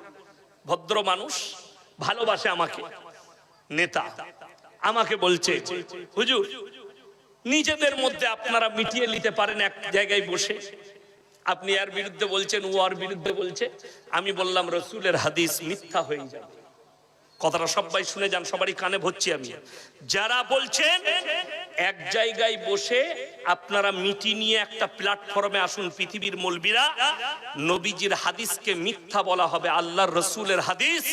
ভদ্র মানুষ, ভালোবাসে আমাকে, নেতা। আমাকে বলছে হুজুর নিজেদের মধ্যে আপনারা মিটিয়ে নিতে পারেন এক জায়গায় বসে, আপনি এর বিরুদ্ধে বলছেন, ও আর বিরুদ্ধে বলছে। আমি বললাম রাসূলের হাদিস মিথ্যা হয়ে যাবে। কথাটা সবাই শুনে যান, সবারই কানে ভরছি আমি। যারা বলছেন এক জায়গায় বসে আপনারা মিটি নিয়ে একটা প্ল্যাটফর্মে আসুন, পৃথিবীর মৌলবীরা, নবীজির হাদিসকে মিথ্যা বলা হবে, আল্লাহর রাসূলের হাদিস,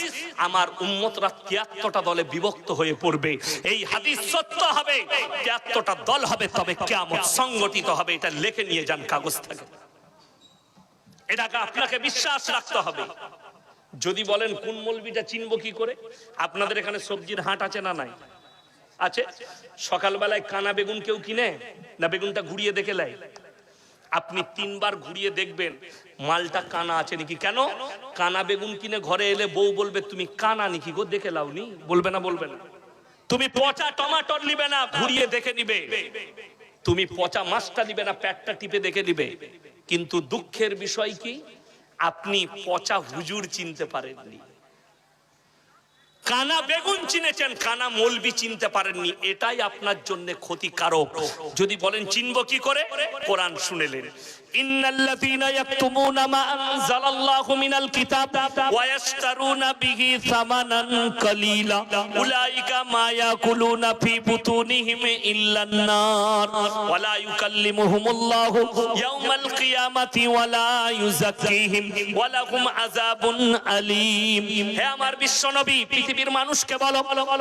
আমার উম্মতরা ৭৩টা দলে বিভক্ত হয়ে পড়বে। এই হাদিস সত্য হবে, ৭৩টা দল হবে, তবে কিয়ামত সংগঠিত হবে। এটা লিখে নিয়ে যান কাগজ থেকে, এটাকে আপনাকে বিশ্বাস রাখতে হবে। যদি বলেন কোন মৌলবীটা চিনবো কি করে, আপনাদের এখানে সবজির হাট আছে না নাই? আছে। সকালবেলায় কানা বেগুন কেউ কিনে না, বেগুনটা ঘুরিয়ে দেখে নেয়। আপনি 3 বার ঘুরিয়ে দেখবেন মালটা কানা আছে নাকি। কেন? কানা বেগুন কিনে ঘরে এলে বউ বলবে তুমি কানা নাকি গো, দেখে লাওনি? বলবে না? বলবে না। তুমি পচা টমাটোর নিবে না, ঘুরিয়ে দেখে নিবে। তুমি পচা মাছটা নিবে না, পেটটা টিপে দেখে নিবে। কিন্তু দুঃখের বিষয় কি, আপনি পচা হুজুর চিনতে পারেননি। কানা বেগুন চিনেছেন, কানা মৌলবি চিনতে পারেননি, এটাই আপনার জন্য ক্ষতিকারক। যদি বলেন চিনব কি করে, কোরআন শুনেলেন, ইন্নাল্লাযীনা ইয়াকতুমুনা মা আনজালাল্লাহু মিনাল কিতাব ওয়া ইয়াশতারুনা বিহি সামানান কালীলা উলাইকা মা ইয়াকুলুনা ফি বুতুনিহিম ইল্লান নার ওয়া লা ইউকাল্লিমুহুমুল্লাহু ইয়াওমাল কিয়ামাতি ওয়া লা ইউযাক্কিহিম ওয়া লাহুম আযাবুন আলীম। হে আমার বিশ্বনবী, পৃথিবীর মানুষকে বলো,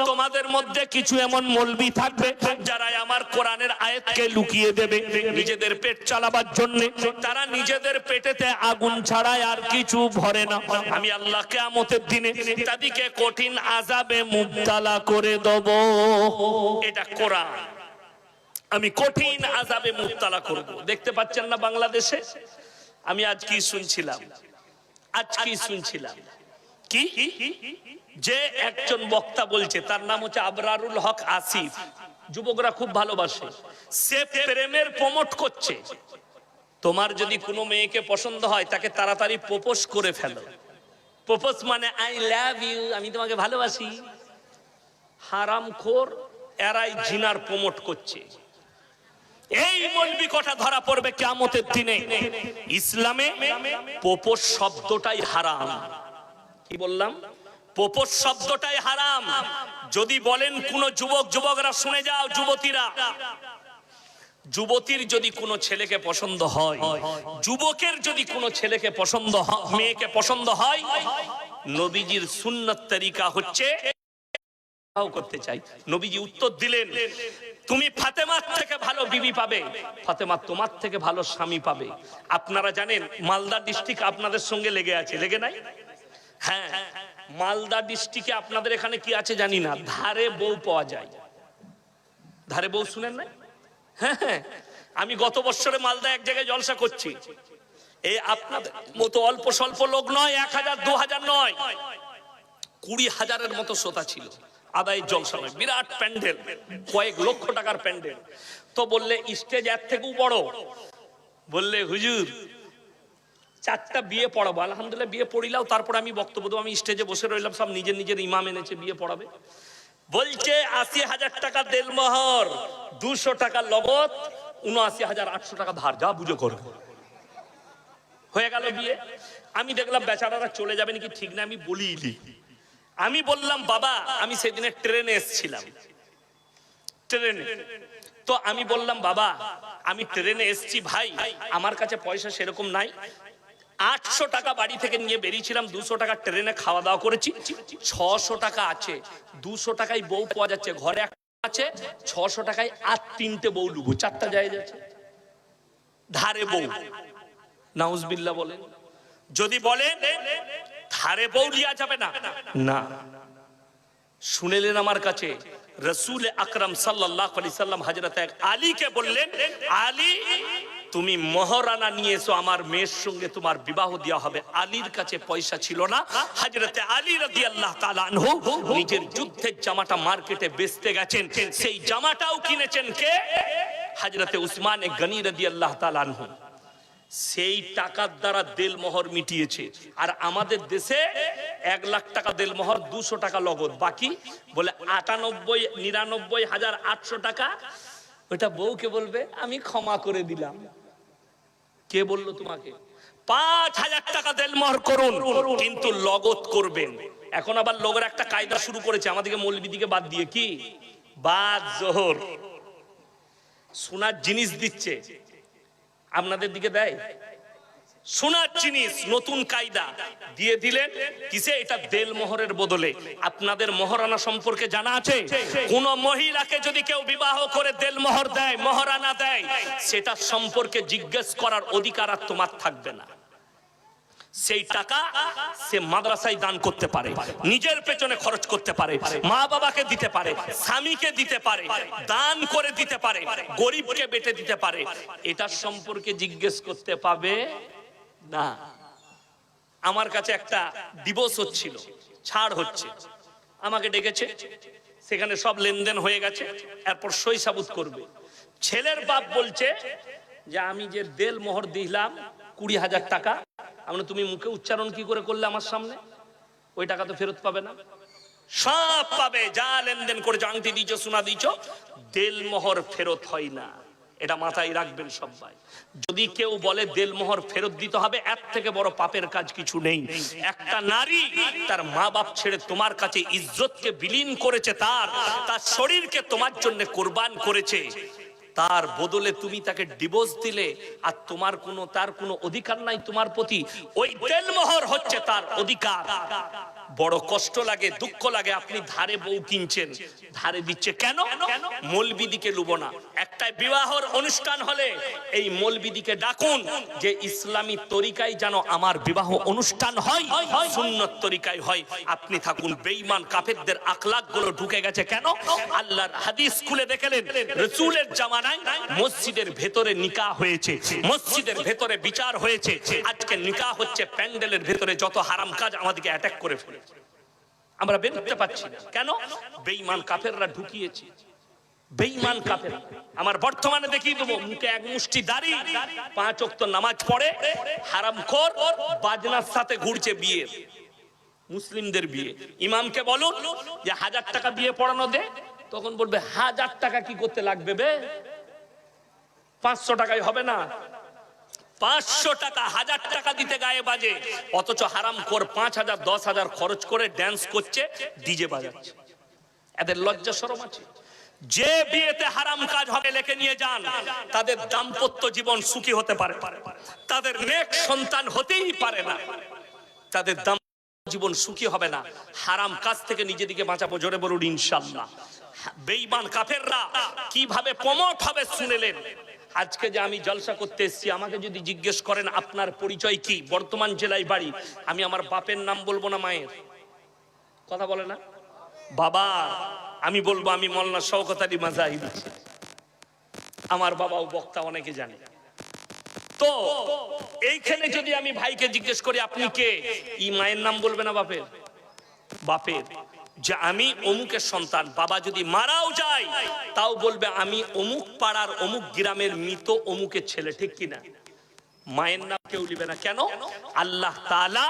তোমাদের মধ্যে কিছু এমন মৌলবি থাকবে যারা আমার কোরআনের আয়াতকে লুকিয়ে দেবে নিজেদের পেট চালাবার জন্য। তারা নিজেদের পেটেতে আগুন ছাড়ায় আর কিছু ভরে না। আমি আল্লাহ কিয়ামতের দিনে তাদেরকে কঠিন আযাবে মুবতালা করে দেব। এটা কোরআন, আমি কঠিন আযাবে মুবতালা করব। দেখতে পাচ্ছেন না বাংলাদেশে? আমি আজ কি শুনছিলাম, কি যে একজন বক্তা বলছে, তার নাম হচ্ছে আবরারুল হক আসিফ, যুবকরা খুব ভালোবাসে, সে প্রেমের প্রমোট করছে। তোমার যদি কোনো মেয়েকে পছন্দ হয় তাকে তাড়াতাড়ি প্রপোজ করে ফেলো। প্রপোজ মানে আই লাভ ইউ, আমি তোমাকে ভালোবাসি। হারামখোর এরাই জিনার প্রমোট করছে। এই মৌলবি কথা ধরা পড়বে কিয়ামতের দিনে। ইসলামে প্রপোজ শব্দটাই হারাম। কি বললাম? প্রপোজ শব্দটাই হারাম। যদি বলেন কোন যুবকরা শুনে যাও, যুবতীর যদি কোনো ছেলেকে পছন্দ হয়, যুবকের যদি কোনো ছেলেকে পছন্দ হয়, মেয়েকে পছন্দ হয়, নবীজির সুন্নাত তরিকা হচ্ছে করতে চাই। নবীজি উত্তর দিলেন, তুমি ফাতেমার থেকে ভালো বিবি পাবে, ফাতেমা তোমার থেকে ভালো স্বামী পাবে। আপনারা জানেন মালদা ডিস্ট্রিক্ট আপনাদের সঙ্গে লেগে আছে, লেগে নাই? হ্যাঁ, মালদা ডিস্ট্রিক্টে আপনাদের এখানে কি আছে জানি না, ধারে বউ পাওয়া যায়। ধারে বউ শুনেন না? হ্যাঁ, আমি গত বছরে মালদা এক জায়গায় জলসা করছি। এই আপনাদের মতো অল্প স্বল্প লোক নয়, 1000 2000 নয়, 20,000-এর মতো শ্রোতা ছিল। আদায় জলসা নয়, বিরাট প্যান্ডেল, কয়েক লক্ষ টাকার প্যান্ডেল। তো বললে স্টেজ এর থেকেও বড়। বললে হুজুর 4টা বিয়ে পড়াবো। আলহামদুলিল্লাহ বিয়ে পড়িলাও, তারপর আমি বক্তব্য দেবো। আমি স্টেজে বসে রইলাম, সব নিজের ইমাম এনেছে বিয়ে পড়াবে। বলছে 80,000 টাকা দেলমোহর, 200 টাকা লগত, 79,800 টাকা ধার, যা বুঝে করো। হয়ে গেল বিয়ে। আমি দেখলাম বেচারারা চলে যাবে নাকি ঠিক না, আমি বলিনি। আমি বললাম বাবা, আমি সেদিনে ট্রেনে এসেছিলাম, তো আমি বললাম বাবা আমি ট্রেনে এসেছি ভাই, আমার কাছে পয়সা সেরকম নাই। 800 টাকা বাড়ি থেকে নিয়ে বেরিয়েছিলাম, 200 টাকা ট্রেনে খাওয়া দাওয়া করেছি, 600 টাকা আছে। 200 টাকায় বউ পাওয়া যাচ্ছে, ঘরে আছে 600 টাকায় আর 3টে বউ লুবো, 4টা জায়েজ আছে। ধারে বউ, নাউজুবিল্লাহ বলেন। যদি বলেন ধারে বউ লিয়া যাবে না, না। শুনেলেন আমার কাছে রাসূল আকরাম সাল্লাল্লাহু আলাইহি সাল্লাম হযরত আলীকে বললেন, আলী তুমি মহারানা নিয়ে এসো, আমার মেয়ের সঙ্গে তোমার বিবাহ দেওয়া হবে। আলীর কাছে পয়সা ছিল না। হযরত আলী রাদিয়াল্লাহু তাআলা আনহু নিজের যুদ্ধের জামাটা মার্কেটে বেচতে গেছেন, সেই জামাটাও কিনেছেন কে? হযরত উসমান গনি রাদিয়াল্লাহু তাআলা আনহু। সেই টাকার দ্বারা দেলমোহর মিটিয়েছে। আর আমাদের দেশে 1 লাখ টাকা দেলমোহর, 200 টাকা লগত, বাকি বলে 99,800 টাকা ওটা বউকে বলবে আমি ক্ষমা করে দিলাম। কে বললো তোমাকে? 5,000 টাকা দেলমোহর করুন, কিন্তু লগত করবেন। এখন আবার লোকের একটা কায়দা শুরু করেছে আমাদেরকে মৌলবীদিকে বাদ দিয়ে, কি বাদ জোহর সোনার জিনিস দিচ্ছে। আপনাদের দিকে দেয় সোনার জিনিস, নতুন কায়দা দিয়ে দিলেন কিসে? এটা দেলমোহরের বদলে। আপনাদের মহারানা সম্পর্কে জানা আছে? কোন মহিলাকে যদি কেউ বিবাহ করে দেলমোহর দেয়, মহারানা দেয়, সেটা সম্পর্কে জিজ্ঞেস করার অধিকার আর তোমার থাকবে না। সেই টাকা সে মাদ্রাসায় দান করতে পারে, নিজের পেছনে খরচ করতে পারে, মা বাবাকে দিতে পারে, স্বামীকে দিতে পারে, দান করে দিতে পারে, গরিবকে বেটে দিতে পারে। এটা সম্পর্কে জিজ্ঞেস করতে পাবে না। আমার কাছে একটা ডিভোর্স হচ্ছিল, ছাড় হচ্ছে, আমাকে ডেকেছে, সেখানে সব লেনদেন হয়ে গেছে, এরপর সই সাবুত করবে। ছেলের বাপ বলছে যে আমি যে দেলমোহর দিলাম 20,000 টাকা, আমরা তুমি মুখে উচ্চারণ কি করে করলে আমার সামনে, ওই টাকা তো ফেরত পাবে না। সব পাবে, যা লেনদেন করেছো, আংটি দিয়েছো, সোনা দিয়েছো, দেলমোহর ফেরত হয় না। এটা মাথায় রাখবেন সবাই। যদি কেউ বলে দেলমোহর ফেরত দিতে হবে, এর থেকে বড় পাপের কাজ কিছু নেই। একটা নারী তার মা বাপ ছেড়ে তোমার কাছে ইজ্জতকে বিলীন করেছে, তার শরীরকে তোমার জন্য কোরবান করেছে, তার বদলে তুমি তাকে ডিভোর্স দিলে, আর তার কোনো অধিকার নাই তোমার প্রতি। ওই দেলমোহর হচ্ছে তার অধিকার। বড় কষ্ট লাগে, দুঃখ লাগে। আপনি ধারে বউ কিনছেন, ধারে দিচ্ছে কেন? মৌলবিদিকে লুবো না। একটা বিবাহর অনুষ্ঠান হলে এই মৌলবিদিকে ডাকুন যে ইসলামী তরিকায় যেন আমার বিবাহ অনুষ্ঠান হয়, সুন্নত তরিকায় হয়। আপনি থাকুন। বেঈমান কাফেরদের আখলাক গুলো ঢুকে গেছে কেন? আল্লাহর হাদিস খুলে দেখলেন, রাসূলের জামানায় মসজিদের ভেতরে নিকাহ হয়েছে, মসজিদের ভেতরে বিচার হয়েছে। আজকে নিকাহ হচ্ছে প্যান্ডেলের ভেতরে। যত হারাম কাজ আমাদেরকে অ্যাটাক করে ফেলেছে, আমরা বেরোতে পারছি না কেন? বেঈমান কাফেররা ঢুকিয়েছে। বেঈমান কাফের। আমার বর্তমানে দেখিয়ে দেবো, মুখে এক মুষ্টি দাড়ি, 5 ওয়াক্ত নামাজ পড়ে, হারামখোর, বাজনার সাথে ঘুরছে বিয়ে, মুসলিমদের বিয়ে। ইমামকে বলুন যে 1000 টাকা বিয়ে পড়ানো দে, তখন বলবে 1000 টাকা কি করতে লাগবে বে, 500 টাকায় হবে না। 500 টাকা, 1000 টাকা দিতে গায়ে বাজে। অথচ হারামখোর 5000 10,000 খরচ করে ড্যান্স করছে, ডিজে বাজাচ্ছে। এদের লজ্জা শরম আছে? যে বিয়েতে হারাম কাজ হবে লেখে নিয়ে যান, তাদের দাম্পত্য জীবন সুখী হতে পারে, তাদের নেক সন্তান হতেই পারে না, তাদের দাম্পত্য জীবন সুখী হবে না। হারাম কাজ থেকে নিজেদিকে বাঁচাবো, জোরে বলুন ইনশাআল্লাহ। বেঈমান কাফেররা কিভাবে প্রমোট হবে শুনেলেন। আজকে যে আমি জলসা করতে এসেছি, আমাকে যদি জিজ্ঞেস করেন আপনার পরিচয় কি, বর্তমান জেলায় বাড়ি, আমি আমার বাপের নাম বলবো না মায়ের? কথা বলে না বাবা? আমি বলবো আমি মওলানা শওকত আলী মাজাহির। আমার বাবাও বক্তা, অনেকে জানে। তো এইখানে যদি আমি ভাইকে জিজ্ঞেস করি আপনি কে, ই মায়ের নাম বলবে না বাপের? বাপের। যে আমি অমুকের সন্তান, বাবা যদি মারাও যায় তাও বলবে আমি অমুক পাড়ার অমুক গ্রামের মৃত অমুকের ছেলে, ঠিক কিনা? মায়ের নাম কেউ নিবে না। কেন? আল্লাহ তাআলা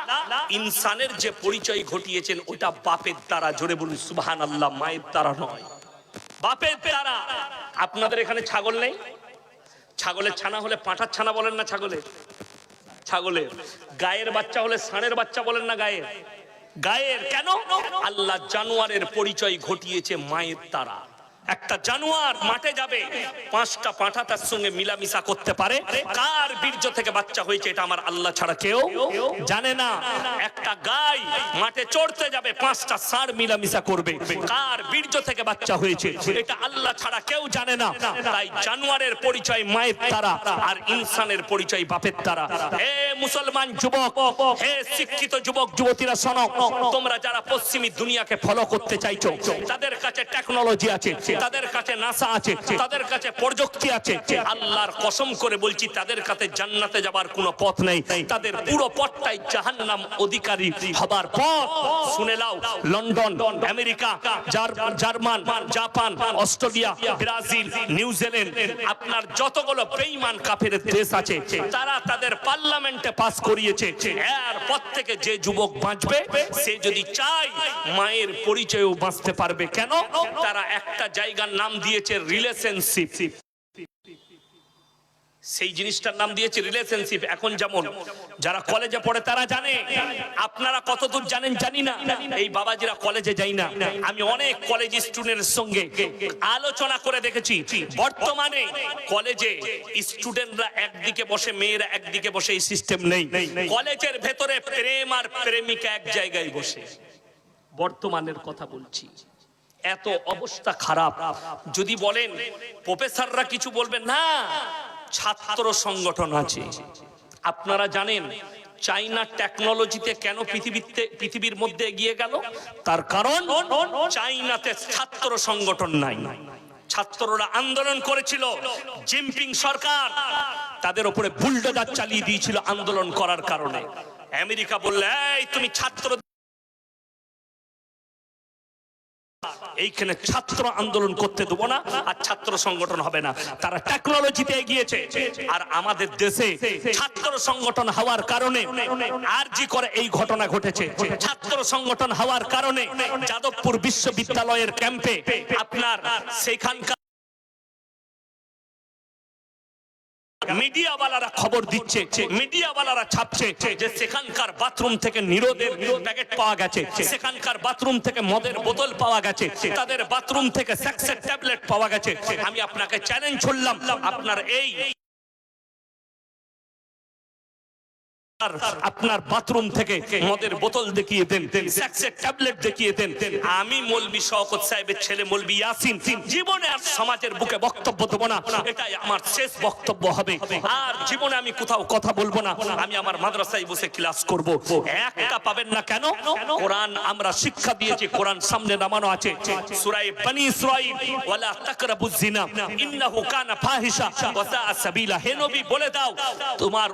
ইনসানের যে পরিচয় ঘটিয়েছেন ওটা বাপের দ্বারা। জোরে বলুন সুবহানাল্লাহ। মায়ের দ্বারা নয়, বাপের দ্বারা। আপনাদের এখানে ছাগল নেই? ছাগলের ছানা হলে পাঁঠার ছানা বলেন না ছাগলের? ছাগলের গায়ের বাচ্চা হলে ষাঁড়ের বাচ্চা বলেন না গায়ের? গায়ের। কেন? আল্লাহ জানোয়ারের পরিচয় ঘটিয়েছে মায়ের দ্বারা। একটা জানোয়ার মাঠে যাবে, 5টা পাঁঠা তার সঙ্গে মিলামিশা করতে পারে। কার বীর্য থেকে বাচ্চা হয়েছে এটা আমার আল্লাহ ছাড়া কেউ জানে না। একটা গাই মাঠে চড়তে যাবে, 5টা ষাঁড় মিলামিশা করবে। কার বীর্য থেকে বাচ্চা হয়েছে এটা আল্লাহ ছাড়া কেউ জানে না। তাই জানোয়ারের পরিচয় মায়ের দ্বারা, আর ইনসানের পরিচয় বাপের দ্বারা। হে মুসলমান যুবক, হে শিক্ষিত যুবক যুবতীরা শোনো, তোমরা যারা পশ্চিমী দুনিয়াকে ফলো করতে চাইছো, তাদের কাছে টেকনোলজি আছে, তাদের কাছে নাসা আছে, তাদের কাছে প্রযুক্তি আছে। আল্লাহর কসম করে বলছি তাদের কাছে জান্নাতে যাবার কোনো পথ নেই। তাদের পুরো পথটাই জাহান্নাম অধিকারী হবার পথ। শুনে নাও, London, America, German, Japan, Australia, Brazil, New Zealand, আপনার যতগুলো বেঈমান কাফের দেশ আছে, তারা তাদের পার্লামেন্টে পাস করিয়েছে এরপর থেকে যে যুবক বাঁচবে সে যদি চায় মায়ের পরিচয়ও বাঁচতে পারবে। কেন? তারা একটা জায়গার নাম দিয়েছে রিলেশনশিপ। সেই জিনিসটার নাম দিয়েছে রিলেশনশিপ। এখন যেমন যারা কলেজে পড়ে তারা জানে, আপনারা কতদূর জানেন জানি না, এই বাবাজিরা কলেজে যাই না। আমি অনেক কলেজ স্টুডেন্টের সঙ্গে আলোচনা করে দেখেছি, বর্তমানে কলেজে স্টুডেন্টরা একদিকে বসে, মেয়েরা একদিকে বসে, এই সিস্টেম নেই। কলেজের ভেতরে প্রেম আর প্রেমিকা এক জায়গায় বসে। বর্তমানের কথা বলছি, এত অবস্থা খারাপ। যদি বলেন প্রফেসররা কিছু বলবেন না, ছাত্র সংগঠন আছে। আপনারা জানেন চাইনা টেকনোলজিতে কেন পৃথিবীর মধ্যে এগিয়ে গেল? তার কারণ চাইনাতে ছাত্র সংগঠন নাই। ছাত্ররা আন্দোলন করেছিল, জিনপিং সরকার তাদের উপরে বুলডোজার চালিয়ে দিয়েছিল আন্দোলন করার কারণে। আমেরিকা বললে এই তুমি ছাত্র এইখানে ছাত্র আন্দোলন করতে দেবো না, আর ছাত্র সংগঠন হবে না। তারা টেকনোলজিতে এগিয়েছে, আর আমাদের দেশে ছাত্র সংগঠন হওয়ার কারণে আর জি করে এই ঘটনা ঘটেছে। ছাত্র সংগঠন হওয়ার কারণে যাদবপুর বিশ্ববিদ্যালয়ের ক্যাম্পে আপনার সেখানকার মিডিয়াওয়ালারা খবর দিচ্ছে, মিডিয়াওয়ালারা ছাপছে যে সেখানকার বাথরুম থেকে নিরোধের প্যাকেট পাওয়া গেছে, সেখানকার বাথরুম থেকে মদের বোতল পাওয়া গেছে, তাদের বাথরুম থেকে সেক্সের ট্যাবলেট পাওয়া গেছে। আমি আপনাকে চ্যালেঞ্জ করলাম, আপনার এই আপনার বাথরুম থেকে মদের বোতল দেখিয়ে দেন, সেক্সের ট্যাবলেট দেখিয়ে দেন। আমি মৌলভী শওকত সাহেবের ছেলে মৌলভী ইয়াসিন জীবনে আর সমাজের বুকে বক্তব্য দেব না, এটাই আমার শেষ বক্তব্য হবে। আর জীবনে আমি কোথাও কথা বলবো না, আমি আমার মাদ্রাসায় বসে ক্লাস করব। একটা পাবেন না কেন? কোরআন আমরা শিক্ষা দিয়েছি, কোরআন সামনে নামানো আছে, সূরা বনী ইসরাঈল, ওয়ালা তাকরাবুজ জিনা ইন্নাহু কানা ফাহিশা ওয়া সাআ সাবিলা। হে নবী বলে দাও তোমার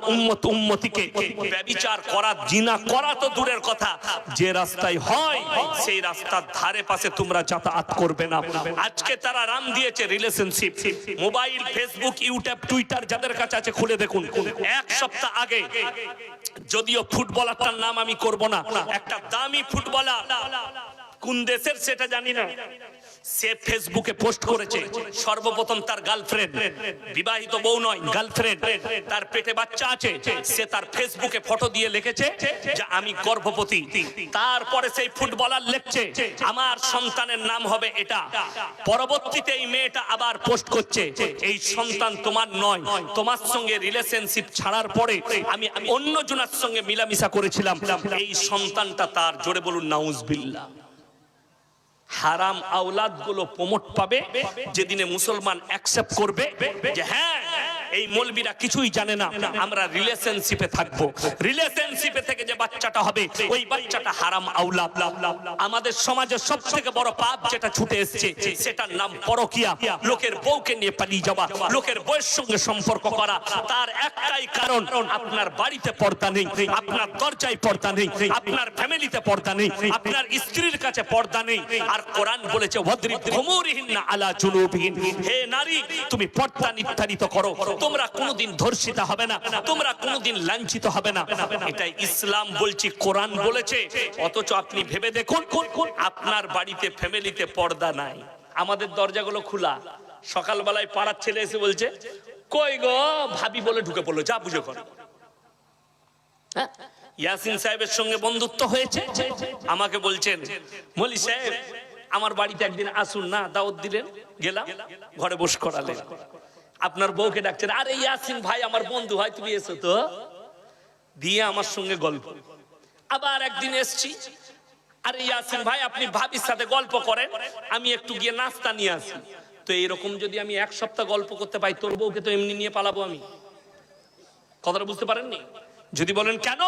উম্মতিকে ব্যভিচার করা, জিনা করা তো দূরের কথা, যে রাস্তায় হয় সেই রাস্তার ধারে পাশে তোমরা যাতায়াত করবে না। আজকে তারা নাম দিয়েছে relationship. Mobile, Facebook, YouTube, Twitter যাদের কাছে আছে খুলে দেখুন। এক সপ্তাহ আগে, যদিও ফুটবলারটার নাম আমি করব না, একটা দামি ফুটবলার, কোন দেশের সেটা জানি না, সে ফেসবুকে পোস্ট করেছে সর্বপ্রথম তার গার্লফ্রেন্ড, বিবাহিত বউ নয়, গার্লফ্রেন্ড, তার পেটে বাচ্চা আছে, সে তার ফেসবুকে ফটো দিয়ে লিখেছে যে আমি গর্ভবতী। তারপরে সেই ফুটবলার লিখছে আমার সন্তানের নাম হবে এটা। পরবর্তীতে এই মেয়েটা আবার পোস্ট করছে এই সন্তান তোমার নয়, তোমার সঙ্গে রিলেশনশিপ ছাড়ার পরে আমি অন্য জনের সঙ্গে মিলামিশা করেছিলাম, এই সন্তানটা তার। জোরে বলুন নাউজুবিল্লাহ। হারাম আওলাদ গুলো প্রমোট পাবে যেদিনে মুসলমান অ্যাকসেপ্ট করবে যে হ্যাঁ এই মৌলবীরা কিছুই জানে না, আমরা রিলেশনশিপে থাকবো। রিলেশনশিপে থেকে যে বাচ্চাটা হবে ওই বাচ্চাটা হারাম আওলাদ। আমাদের সমাজের সবথেকে বড় পাপ যেটা ছুটে এসেছে সেটার নাম পরকিয়া। লোকের বউকে নিয়ে পালিয়ে যাওয়া, লোকের বউয়ের সঙ্গে সম্পর্ক করা। তার একটাই কারণ, আপনার বাড়িতে পর্দা নেই, আপনার দরজায় পর্দা নেই, আপনার ফ্যামিলিতে পর্দা নেই, আপনার স্ত্রীর কাছে পর্দা নেই। আর কোরআন বলেছে ওয়াদরিব খুমুরিহিন্না আলা জুনুবিহিন, হে নারী তুমি পর্দা নির্ধারিত করো, তোমরা কোনোদিন ধর্ষিতা হবে না, তোমরা কোনোদিন লাঞ্ছিত হবে না। এটাই ইসলাম বলছি, কোরআন বলেছে। অথচ আপনি ভেবে দেখুন আপনার বাড়িতে ফ্যামিলিতে পর্দা নাই, আমাদের দরজাগুলো খোলা। সকালবেলায় পাড়ার ছেলে এসে বলছে কই গো ভাবি বলে ঢুকে পড়লো, যা বুঝে করো। ইয়াসিন সাহেবের সঙ্গে বন্ধুত্ব হয়েছে, আমাকে বলছেন মলি সাহেব আমার বাড়িতে একদিন আসুন না, দাওয়াত দিলেন, গেলাম, ঘরে বস করালেন। আপনার বউকে ডাকছেন, আরে ইয়াসিন ভাই আমার বন্ধু হয়, তুমি এসো তো, দিয়ে আমার সঙ্গে গল্প। আবার একদিন এসছি, আরে ইয়াসিন ভাই আপনি ভাবির সাথে গল্প করেন, আমি একটু গিয়ে নাস্তা নিয়ে আসি। তো এরকম যদি আমি এক সপ্তাহ গল্প করতে পাই, তোর বউকে তো এমনি নিয়ে পালাবো আমি। কথাটা বুঝতে পারেননি? যদি বলেন কেন,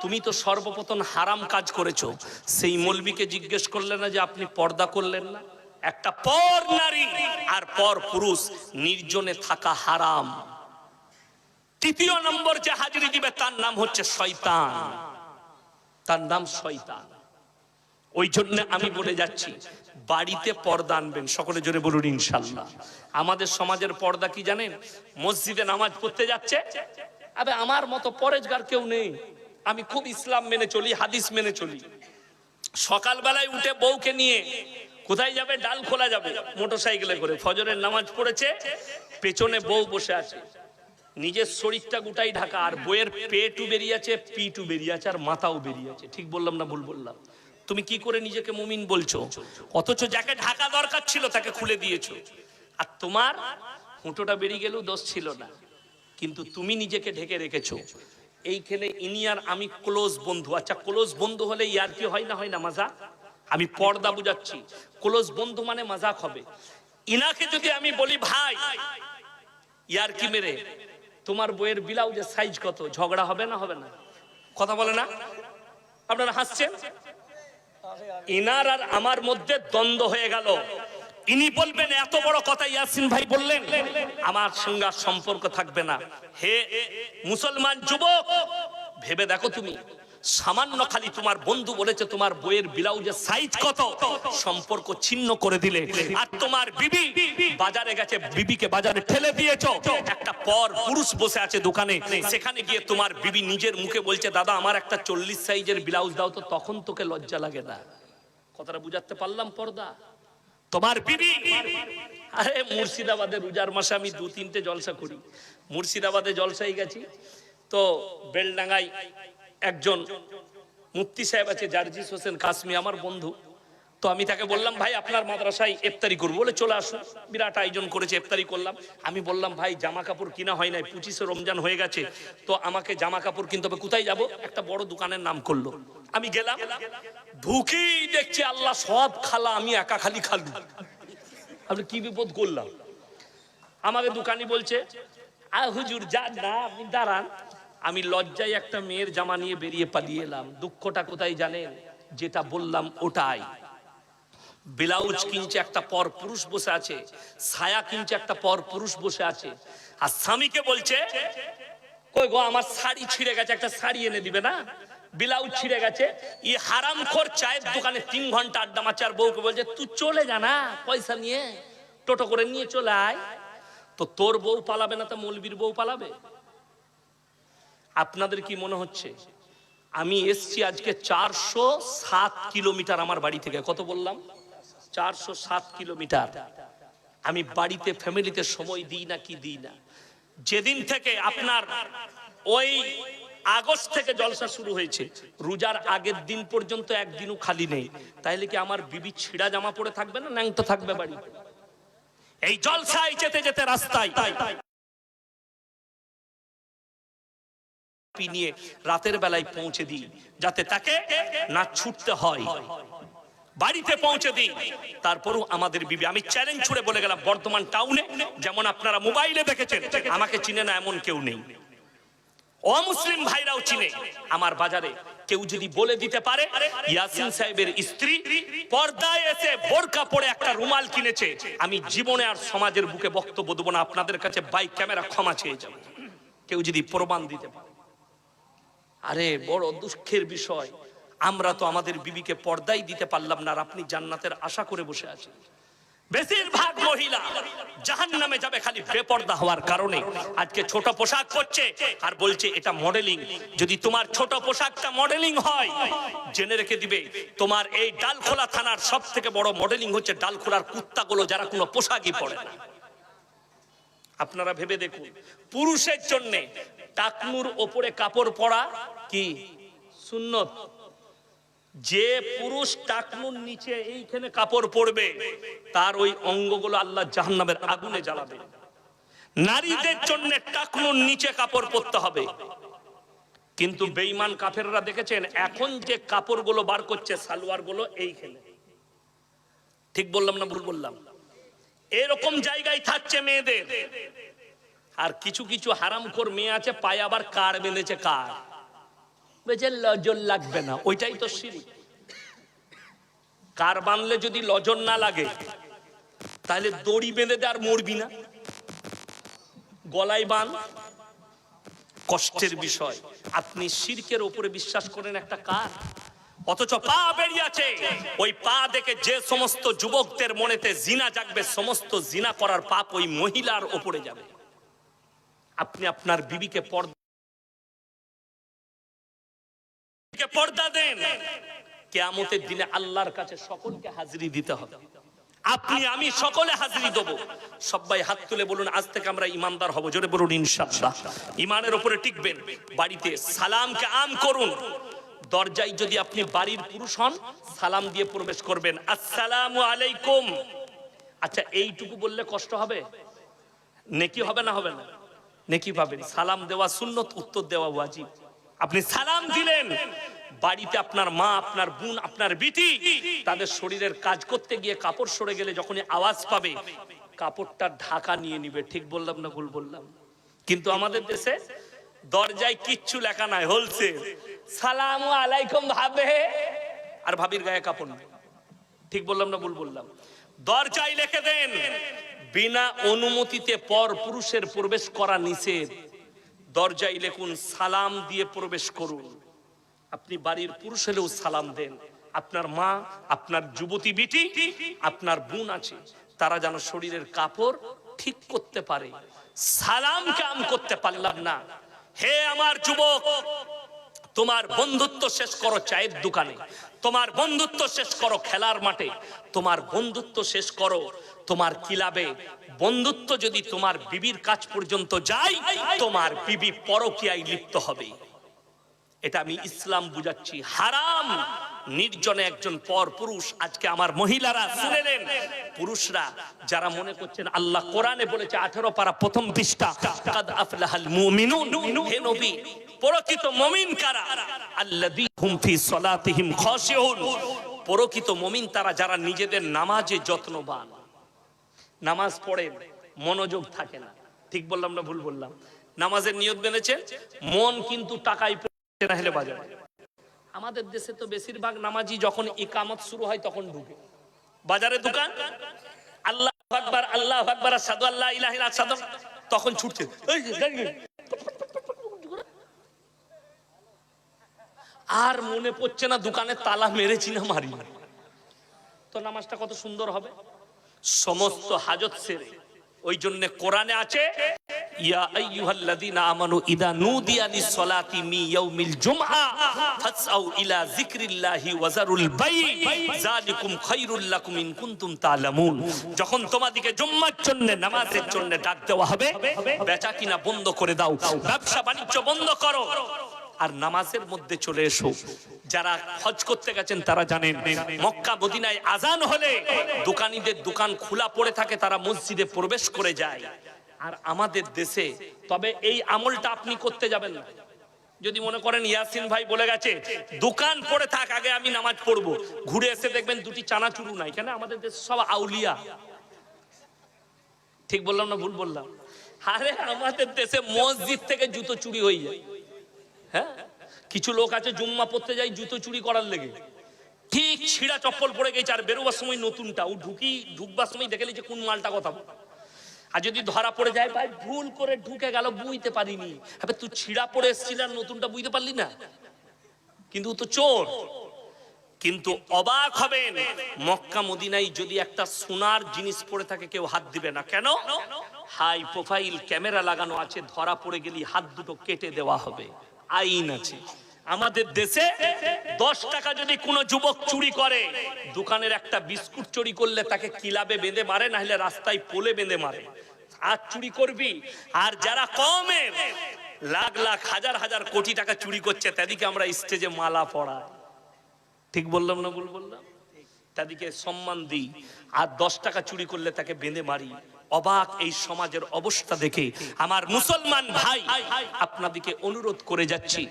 তুমি তো সর্বপ্রথম হারাম কাজ করেছো। সেই মৌলবীকে জিজ্ঞেস করলেন না যে আপনি পর্দা করলেন না? একটা পর নারী আর পর পুরুষ নির্জনে থাকা হারাম। তৃতীয় নম্বর যে হাজিরি দিবে তার নাম হচ্ছে শয়তান, তার নাম শয়তান। ওই জন্য আমি বলে যাচ্ছি বাড়িতে পর্দা আনবেন, সকলে জোরে বলুন ইনশাআল্লাহ। আমাদের সমাজের পর্দা কি জানেন? মসজিদে নামাজ পড়তে যাচ্ছে, আবে আমার মতো পরেজগার কেউ নেই, আমি খুব ইসলাম মেনে চলি, হাদিস মেনে চলি। সকালবেলায় উঠে বউকে নিয়ে কোথায় যাবে? ডাল খোলা যাবে মোটরসাইকেলে করে। ফজরের নামাজ পড়েছে, পেছনে বউ বসে আছে, নিজের শরীরটা গোটাই ঢাকা, আর বইয়ের পেটও বেরিয়ে আছে, পিঠও বেরিয়ে আছে, আর মাথাও বেরিয়ে আছে। ঠিক বললাম না ভুল বললাম? তুমি কি করে নিজেকে মুমিন বলছো? অথচ যাকে ঢাকা দরকার ছিল তাকে খুলে দিয়েছো। আর তোমার হুঁটোটা বেরিয়ে গেলেও দোষ ছিল না, কিন্তু তুমি নিজেকে ঢেকে রেখেছো। এইখানে ইনি আর আমি ক্লোজ বন্ধু। আচ্ছা ক্লোজ বন্ধু হলে ইয়ার কি হয় না? হয় না মজা? আমি পর্দা বুঝাচ্ছি, ক্লোজ বন্ধু মানে মজাক হবে। ইনাকে যদি আমি বলি ভাই ইয়ার কি মেরে তোমার বইয়ের ব্লাউজের সাইজ কত, ঝগড়া হবে না? হবে না? কথা বলে না? আপনারা হাসছেন। ইনার আর আমার মধ্যে দ্বন্দ্ব হয়ে গেল। ইনি বলবেন এত বড় কথা ইয়াসিন ভাই বললেন, আমার সঙ্গে সম্পর্ক থাকবে না। হে মুসলমান যুবক, ভেবে দেখো তুমি সামান্য খালি তোমার বন্ধু বলেছে তোমার বইয়ের ব্লাউজের সাইজ কত, সম্পর্ক ছিন্ন করে দিলে। আর তোমার বিবি বাজারে গেছে, বিবিকে বাজারে ঠেলে দিয়েছো, একটা পর পুরুষ বসে আছে দোকানে, সেখানে গিয়ে তোমার বিবি নিজের মুখে বলছে দাদা আমার একটা 40 সাইজের ব্লাউজ দাও তো, তখন তোকে লজ্জা লাগে না? কথাটা বুঝাতে পারলাম? পর্দা তোমার বিবি। আরে মুর্শিদাবাদের রোজার মাসে আমি 2-3টে জলসা করি, মুর্শিদাবাদে জলসায় গেছি তো বেলডাঙ্গায় একজন মুফতি সাহেব আছে জার্জিস হোসেন কাসমি, আমার বন্ধু। তো আমি তাকে বললাম ভাই আপনার মাদ্রাসায় ইফতারি করবো, বলে চলে আসুন, বিরাট আয়োজন করেছে, ইফতারি করলাম। আমি বললাম ভাই জামা কাপড় কিনা হয় নাই, 25শে রমজান হয়ে গেছে, তো আমাকে জামা কাপড় কিনতে হবে, কোথায় যাব? একটা বড় দোকানের নাম করলো, আমি গেলাম, ঢুকেই দেখছি আল্লাহ সব খালা, আমি একা খালি খালু। আমি কি বিপদ করলাম? আমাকে দোকানি বলছে হুজুর যান না, আপনি দাঁড়ান। আমি লজ্জায় একটা মেয়ের জামা নিয়ে বেরিয়ে পালিয়ে এলাম। দুঃখটা কোথায় জানেন? যেটা বললাম ওটাই। ব্লাউজ কিনছে একটা পর পুরুষ বসে আছে, ছায়া কিনছে একটা পর পুরুষ বসে আছে, আর স্বামীকে বলছে কই গো আমার শাড়ি ছিঁড়ে গেছে, একটা শাড়ি এনে দিবে না, ব্লাউজ ছিঁড়ে গেছে। ই হারামখোর চায়ের দোকানে 3 ঘন্টা আড্ডা মারছে, আর বউকে বলছে তুই চলে যা না, পয়সা নিয়ে টোটো করে নিয়ে চলে আয়। তো তোর বউ পালাবে না তো মৌলবীর বউ পালাবে? আপনাদের কি মনে হচ্ছে আমি এসছি আজকে 407 কিলোমিটার আমার বাড়ি থেকে? কত বললাম? 407 কিলোমিটার। আমি বাড়িতে ফ্যামিলিতে সময় দিই না কি দিই না? যেদিন থেকে আপনার ওই আগস্ট থেকে জলসা শুরু হয়েছে, রোজার আগের দিন পর্যন্ত একদিনও খালি নেই। তাইলে কি আমার বিবি ছিঁড়া জামা পরে থাকবে না ন্যাংটো থাকবে বাড়ি? এই জলসায় যেতে যেতে রাস্তায় নিয়ে রাতের বেলায় পৌঁছে দিই, যাতে তাকে না ছুটতে হয়, বাড়িতে পৌঁছে দিই। তারপরও আমাদের বিবি, আমি চ্যালেঞ্জ ছুড়ে বলে গেলাম বর্ধমান টাউনে যেমন আপনারা মোবাইলে দেখেছেন, আমাকে চিনে না এমন কেউ নেই। অমুসলিম ভাইরাও চিনে। আমার বাজারে কেউ যদি বলে দিতে পারে ইয়াসিন সাহেবের স্ত্রী পর্দায় এসে বোরকা পরে একটা রুমাল কিনেছে, আমি জীবনে আর সমাজের বুকে বক্তব্য দেবো না, আপনাদের কাছে বাইক ক্যামেরা ক্ষমা চেয়ে যাব কেউ যদি প্রমাণ দিতে পারে। আরে বড় দুঃখের বিষয়, আমরা তো আমাদের বিবিকে পর্দাই দিতে পারলাম না, আর আপনি জান্নাতের আশা করে বসে আছেন। বেশিরভাগ মহিলা জাহান্নামে যাবে খালি বেপর্দা হওয়ার কারণে। আজকে ছোট পোশাক পরছে আর বলছে এটা মডেলিং। যদি তোমার ছোট পোশাকটা মডেলিং হয়, জেনে রেখে দিবে তোমার এই ডালখোলা থানার সব থেকে বড় মডেলিং হচ্ছে ডালখোলার কুত্তাগুলো, যারা কোনো পোশাকই পরে না। আপনারা ভেবে দেখুন, পুরুষের জন্য টাকনুর ওপরে কাপড় পরা কি সুন্নত? যে পুরুষ টাকনুর নিচে এইখানে কাপড় পরবে তার ওই অঙ্গগুলো আল্লাহ জাহান্নামের আগুনে জ্বালাবে। নারীদের জন্য টাকনুর নিচে কাপড় পরতে হবে। কিন্তু বেঈমান কাফেররা দেখেছেন এখন যে কাপড়গুলো বার করছে সালোয়ার গুলো এইখানে, ঠিক বললাম না ভুল বললাম? এরকম জায়গায় থাকছে মেয়েদের। আর কিছু কিছু হারামখোর মেয়ে আছে পায়ে আবার কার বেঁধেছে, কার বেঁচে লজর লাগবে না, ওইটাই তো শিরক। কার বাঁধলে যদি লজর না লাগে তাহলে দড়ি বেঁধে দে আর মরবি না, গলায় বাঁধ। কষ্টের বিষয়, আপনি শিরকের উপরে বিশ্বাস করেন একটা কার, অথচ পা বেরিয়ে আছে। ওই পা দেখে যে সমস্ত যুবকদের মনেতে জিনা জাগবে, সমস্ত জিনা করার পাপ ওই মহিলার উপরে যাবে। আপনি আপনার বিবিকে পর্দা দেন, কিয়ামতের দিনে আল্লাহর কাছে সকলকে হাজিরি দিতে হবে। আপনি আমি সকলে হাজিরি দেব। সবাই হাত তুলে বলুন আজ থেকে আমরা ইমানদার হব। জোরে বলুন ইনশাআল্লাহ। ইমানের উপরে টিকবেন। বাড়িতে সালামকে আম করুন। দরজায় যদি আপনি বাড়ির পুরুষ হন, সালাম দিয়ে প্রবেশ করবেন, আসসালামু আলাইকুম। আচ্ছা এইটুকু বললে কষ্ট হবে? নেকি হবে না হবে না? নেকি পাবেন। সালাম দেওয়া সুন্নত, উত্তর দেওয়া ওয়াজিব। আপনি সালাম দিলেন, বাড়িতে আপনার মা, আপনার বোন, আপনার বিটি তাদের শরীরের কাজ করতে গিয়ে কাপড় সরে গেলে যখনই আওয়াজ পাবে কাপড়টা ঢাকা নিয়ে নিবে। ঠিক বললাম না ভুল বললাম? কিন্তু আমাদের দেশে দরজায় কিচ্ছু লেখা নাই, হলছে সালামু আলাইকুম ভাবে, আর ভাবির গায়ে কাপড় নেই। ঠিক বললাম না ভুল বললাম? দরজায় লিখে দেন বিনা অনুমতিতে পর পুরুষের প্রবেশ করা নিষেধ। দরজায় লিখুন সালাম দিয়ে প্রবেশ করুন। আপনি বাড়ির পুরুষ হলেও সালাম দেন। আপনার মা, আপনার যুবতী বিটি, আপনার বোন আছে, তারা যেন শরীরের কাপড় ঠিক করতে পারে। সালাম কাম করতে পারলাম না, হে আমার যুবক, তোমার বন্ধুত্ব শেষ করো চায়ের দোকানে, তোমার বন্ধুত্ব শেষ করো খেলার মাঠে, তোমার বন্ধুত্ব শেষ করো তোমার ক্লাবে। বন্ধুত্ব যদি তোমার বিবির কাছ পর্যন্ত যায়, তোমার বিবি পরকীয়ায় লিপ্ত হবে। এটা আমি ইসলাম বুঝাচ্ছি। হারাম নির্জনে একজন পর পুরুষ। আজকে আমার মহিলারা শুনেলেন, পুরুষরা যারা মনে করছেন, আল্লাহ কোরআনে বলেছে 18 পারা প্রথম পৃষ্ঠা, কাদ আফলাহাল মুমিনুন, হে নবী প্রকৃত মুমিন কারা? আল্লাযীহুম ফি সালাতিহিম খাশিউন। প্রকৃত মুমিন তারা যারা নিজেদের নামাজে যত্নবান, নামাজ পড়েন, মনোযোগ থাকে না। ঠিক বললাম না ভুল বললাম? নামাজের নিয়ত বেঁধেছে, মন কিন্তু টাকায় পড়ছে না হেলে বাজারে। আমাদের দেশে তো বেশিরভাগ নামাজি যখন ইকামত শুরু হয় তখন ঢুকে বাজারে দোকান, আল্লাহু আকবার আল্লাহু আকবার আশহাদু আল্লা ইলাহা ইল্লাল্লাহ, তখন ছুটছে, আর মনে পড়ছে না দোকানে তালা মেরেছি না মারি, তো নামাজটা কত সুন্দর হবে। সমস্ত হাজত সেরে, ওই জন্য কোরআনে আছে, ইয়া আইয়ুহাল্লাযীনা আমানু ইযা নুদিয়া লিস-সালাতি মিন ইয়াউমিল জুমআ ফাসআউ ইলা যিকরিল্লাহি ওয়া যারুল বাই' যালিকুম খায়রুল লাকুম ইন কুনতুম তা'লামুন। যখন তোমাদেরকে জুম্মার জন্য, নামাজের জন্য ডাক দেওয়া হবে, বেচা কিনা বন্ধ করে দাও, ব্যবসা বাণিজ্য বন্ধ করো, আর নামাজের মধ্যে চলে এসো। যারা হজ করতে গেছেন তারা জানেন, মক্কা মদিনায় আজান হলে দোকানীদের দোকান খোলা পড়ে থাকে, তারা মসজিদে প্রবেশ করে যায়। আর আমাদের দেশে, তবে এই আমলটা আপনি করতে যাবেন না। যদি মনে করেন ইয়াসিন ভাই বলে গেছে দোকান পড়ে থাক, আগে আমি নামাজ পড়বো, ঘুরে এসে দেখবেন দুটি চানাচুরু নাই, কেন? আমাদের দেশে সব আউলিয়া। ঠিক বললাম না ভুল বললাম? আরে আমাদের দেশে মসজিদ থেকে জুতো চুরি হয়ে যায়। হ্যাঁ, কিছু লোক আছে জুম্মা পড়তে যায় জুতো চুরি করার লেগে, ঠিক ছিঁড়া চপ্পল পরে গেছে, আর বেরোবার সময় নতুনটা, ও ঢুকবার সময় দেখে যে কোন মালটা কথা। আর যদি ধরা পড়ে যায়, ভাই ভুল করে ঢুকে গেল, বুঝতে পারিনি। হ্যাঁ, তুই ছিঁড়া পড়ে এসেছিল আর নতুনটা বুঝতে পারলি না, কিন্তু তো চোর। কিন্তু অবাক হবেন, মক্কা মদিনায় যদি একটা সোনার জিনিস পড়ে থাকে কেউ হাত দিবে না। কেন? হাই প্রোফাইল ক্যামেরা লাগানো আছে, ধরা পড়ে গেলে হাত দুটো কেটে দেওয়া হবে, আইন আছে। আমাদের দেশে 10 টাকা যদি কোনো যুবক চুরি করে, দোকানের একটা বিস্কুট চুরি করলে তাকে কিলাবে বেঁধে মারে, না হলে রাস্তায় পোলে বেঁধে মারে। আর চুরি করবি, আর যারা কমের লাখ লাখ হাজার হাজার কোটি টাকা চুরি করছে, তাদেরকে আমরা স্টেজে মালা পরাই। ঠিক বললাম না ভুল বললাম? তাদেরকে সম্মান দিই, আর 10 টাকা চুরি করলে তাকে বেঁধে মারি। অবাক এই সমাজের অবস্থা দেখে আমার মুসলমান ভাই, আপনাদেরকে অনুরোধ করে যাচ্ছি,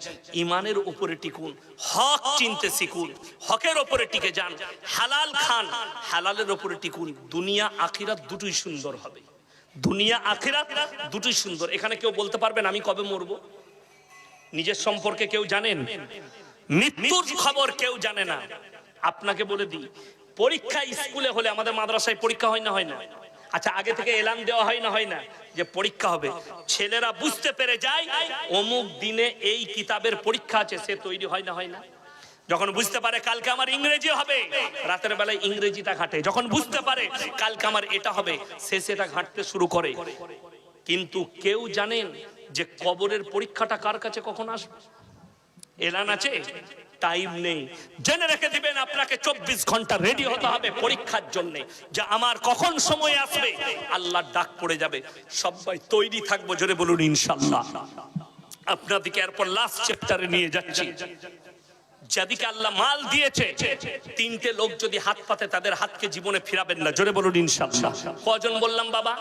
ইমানের উপরে টিকুন, হক চিনতে শিখুন, হকের উপরে টিকে যান, হালাল খান, হালালের উপরে টিকুন। দুনিয়া আখিরাত দুটোই সুন্দর হবে, দুনিয়া আখিরাত দুটোই সুন্দর। এখানে কেউ বলতে পারবেন আমি কবে মরবো? নিজের সম্পর্কে কেউ জানেন? মৃত্যুর খবর কেউ জানে না। আপনাকে বলে দিই, পরীক্ষা স্কুলে হলে, আমাদের মাদ্রাসায় পরীক্ষা হয় না? হয় না? আচ্ছা, আগে থেকে এলান দেওয়া হয় না? হয় না? যে পরীক্ষা হবে, ছেলেরা বুঝতে পেরে যায় অমুক দিনে এই কিতাবের পরীক্ষা আছে, সে তৈরি হয় না? হয় না? যখন বুঝতে পারে কালকে আমার ইংরেজি হবে, রাতের বেলায় ইংরেজিটা ঘাটে। যখন বুঝতে পারে কালকে আমার এটা হবে, সে সেটা ঘাটতে শুরু করে। কিন্তু কেউ জানেন যে কবরের পরীক্ষাটা কার কাছে কখন আসবে? এলান আছে, টাইম নেই। জেনে রেখে দিবেন, আপনাকে 24 ঘন্টা রেডি হতে হবে পরীক্ষার জন্য, যে আমার কখন সময় আসবে, আল্লাহর ডাক পড়ে যাবে। সবাই তৈরি থাকবো, জোরে বলুন ইনশাআল্লাহ। আপনাদেরকে এরপর লাস্ট চ্যাপ্টারে নিয়ে যাচ্ছি। যাদেরকে আল্লাহ মাল দিয়েছে, 3টে লোক যদি হাত পাতে, তাদের হাতকে জীবনে ফিরাবেন না, জোরে বলুন ইনশাআল্লাহ। কজন বললাম বাবা?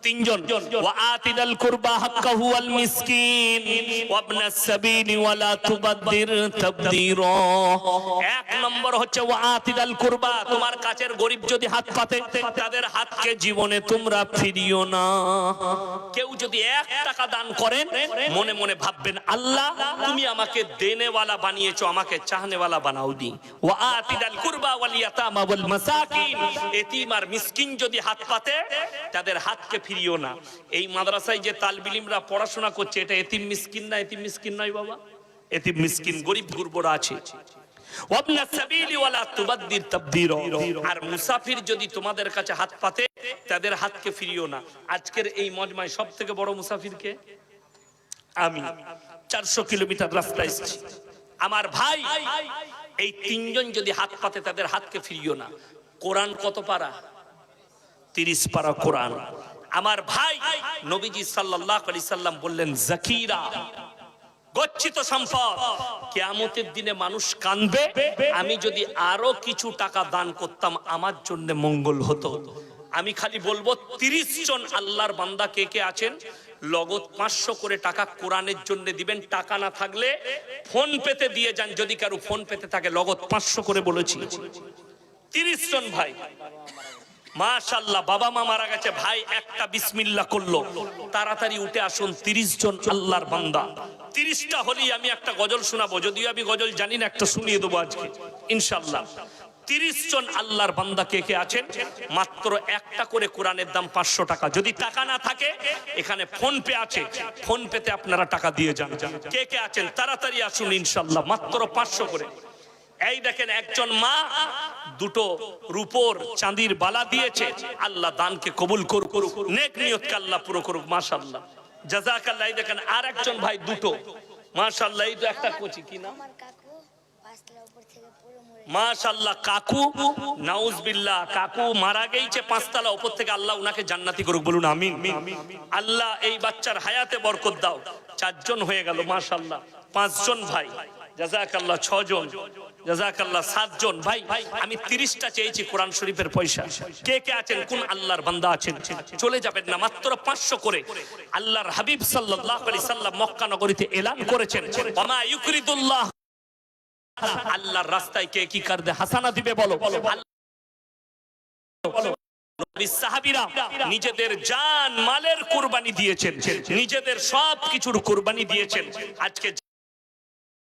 3 জন। ওয়া আতিদাল কুরবা হাক্কাহু ওয়াল মিসকিন ওয়া ইবনাস সাবিলি ওয়া লা তুবাদদির তাবদীরা। 1 নম্বর হচ্ছে ওয়া আতিদাল কুরবা, তোমার কাছের গরীব যদি হাত পাতে, তাদের হাতকে জীবনে তোমরা ফিরিও না। কেউ যদি 1 টাকা দান করেন, মনে মনে ভাববেন, আল্লাহ তুমি আমাকে দেনেওয়ালা বানিয়েছো, আমাকে চাহনেওয়ালা বানাওনি। ওয়া আতিদাল কুরবা ওয়াল ইয়াতামা ওয়াল মাসাকিন, এতিম আর মিসকিন যদি হাত পাতে, তাদের হাতকে ফিরিও না। এই মাদ্রাসায় যে তালবিলিমরা পড়াশোনা করছে, এটা এতিম মিসকিন না? এতিম মিসকিন নয় বাবা, এতিম মিসকিন গরিব গুরবরা আছে। ওয়াবনা সাবিলি ওয়ালা তুবাদ্দির তাবদীরা। আর মুসাফির যদি তোমাদের কাছে হাত পাতে তাদের হাতকে ফিরিও না। আজকের এই মজমায় সবথেকে বড় মুসাফির কে? আমি। 400 কিলোমিটার রাস্তা এসেছি। আমার ভাই এই তিনজন যদি হাত পাতে তাদের হাতকে ফিরিও না। কোরআন কত পারা? 30 পারা কোরআন। আমার ভাই নবীজি সাল্লাল্লাহু আলাইহি সাল্লাম বললেন যাকিরা, গচ্ছিত সম্পদ। কিয়ামতের দিনে মানুষ কাঁদবে, আমি যদি আরো কিছু টাকা দান করতাম আমার জন্য মঙ্গল হতো। আমি খালি বলবো 30 জন আল্লাহর বান্দা কে কে আছেন লগত 500 করে টাকা কোরআনের জন্য দিবেন। টাকা না থাকলে ফোন পেতে দিয়ে যান, যদি কারো ফোন পেতে থাকে লগত 500 করে বলেছি। 30 জন ভাই মাশাআল্লাহ। বাবা মা মারা গেছে, ভাই একটা বিসমিল্লাহ করলো, তাড়াতাড়ি উঠে আসুন। 30 জন আল্লাহর বান্দা। 30টা হলেই আমি একটা গজল শোনাবো, যদিও আমি গজল জানি না, একটা শুনিয়ে দেবো আজকে ইনশাআল্লাহ। 30 জন আল্লাহর বান্দা কে কে আছেন? মাত্র একটা করে কোরআনের দাম 500 টাকা। যদি টাকা না থাকে এখানে ফোন পে আছে, ফোন পেতে আপনারা টাকা দিয়ে যান। কে কে আছেন তাড়াতাড়ি আসুন ইনশাআল্লাহ, মাত্র 500 করে। এই দেখেন একজন মা দুটো রূপোর চাঁদির বালা দিয়েছে। আল্লাহ দানকে কবুল করুক, নেক নিয়তকে আল্লাহ পুরো করুক। মাশাআল্লাহ, জাযাকাল্লাহ। এই দেখেন আর একজন ভাই দুটো, মাশাআল্লাহ। এই তো একটা কোচি কি নাম? মাশাআল্লাহ কাকু, নাউজুবিল্লাহ, কাকু মারা গেছে 5 তলা উপর থেকে। আল্লাহ উনাকে জান্নাতি করুক, বলুন আমিন। আল্লাহ এই বাচ্চার হায়াতে বরকত দাও। 4 জন হয়ে গেল মাশাআল্লাহ। 5 জন ভাই, জাযাকাল্লাহ। 6 জন, জাযাকাল্লাহ। 7 জন ভাই। আমি 30টা চেয়েছি কোরআন শরীফের পয়সা। কে কে আছেন? কোন আল্লাহর বান্দা আছেন? চলে যাবেন না, মাত্র 500 করে। আল্লাহর হাবিব সাল্লাল্লাহু আলাইহি সাল্লাম মক্কা নগরীতে এলান করেছেন, ওয়ামা ইউকরিদুল্লাহ, আল্লাহর রাস্তায় কে কি করবে হাসানা দিবে বলো। নবী সাহাবীরা নিজেদের জান মালের কুরবানি দিয়েছেন, নিজেদের সব কিছুর কুরবানি দিয়েছেন। আজকে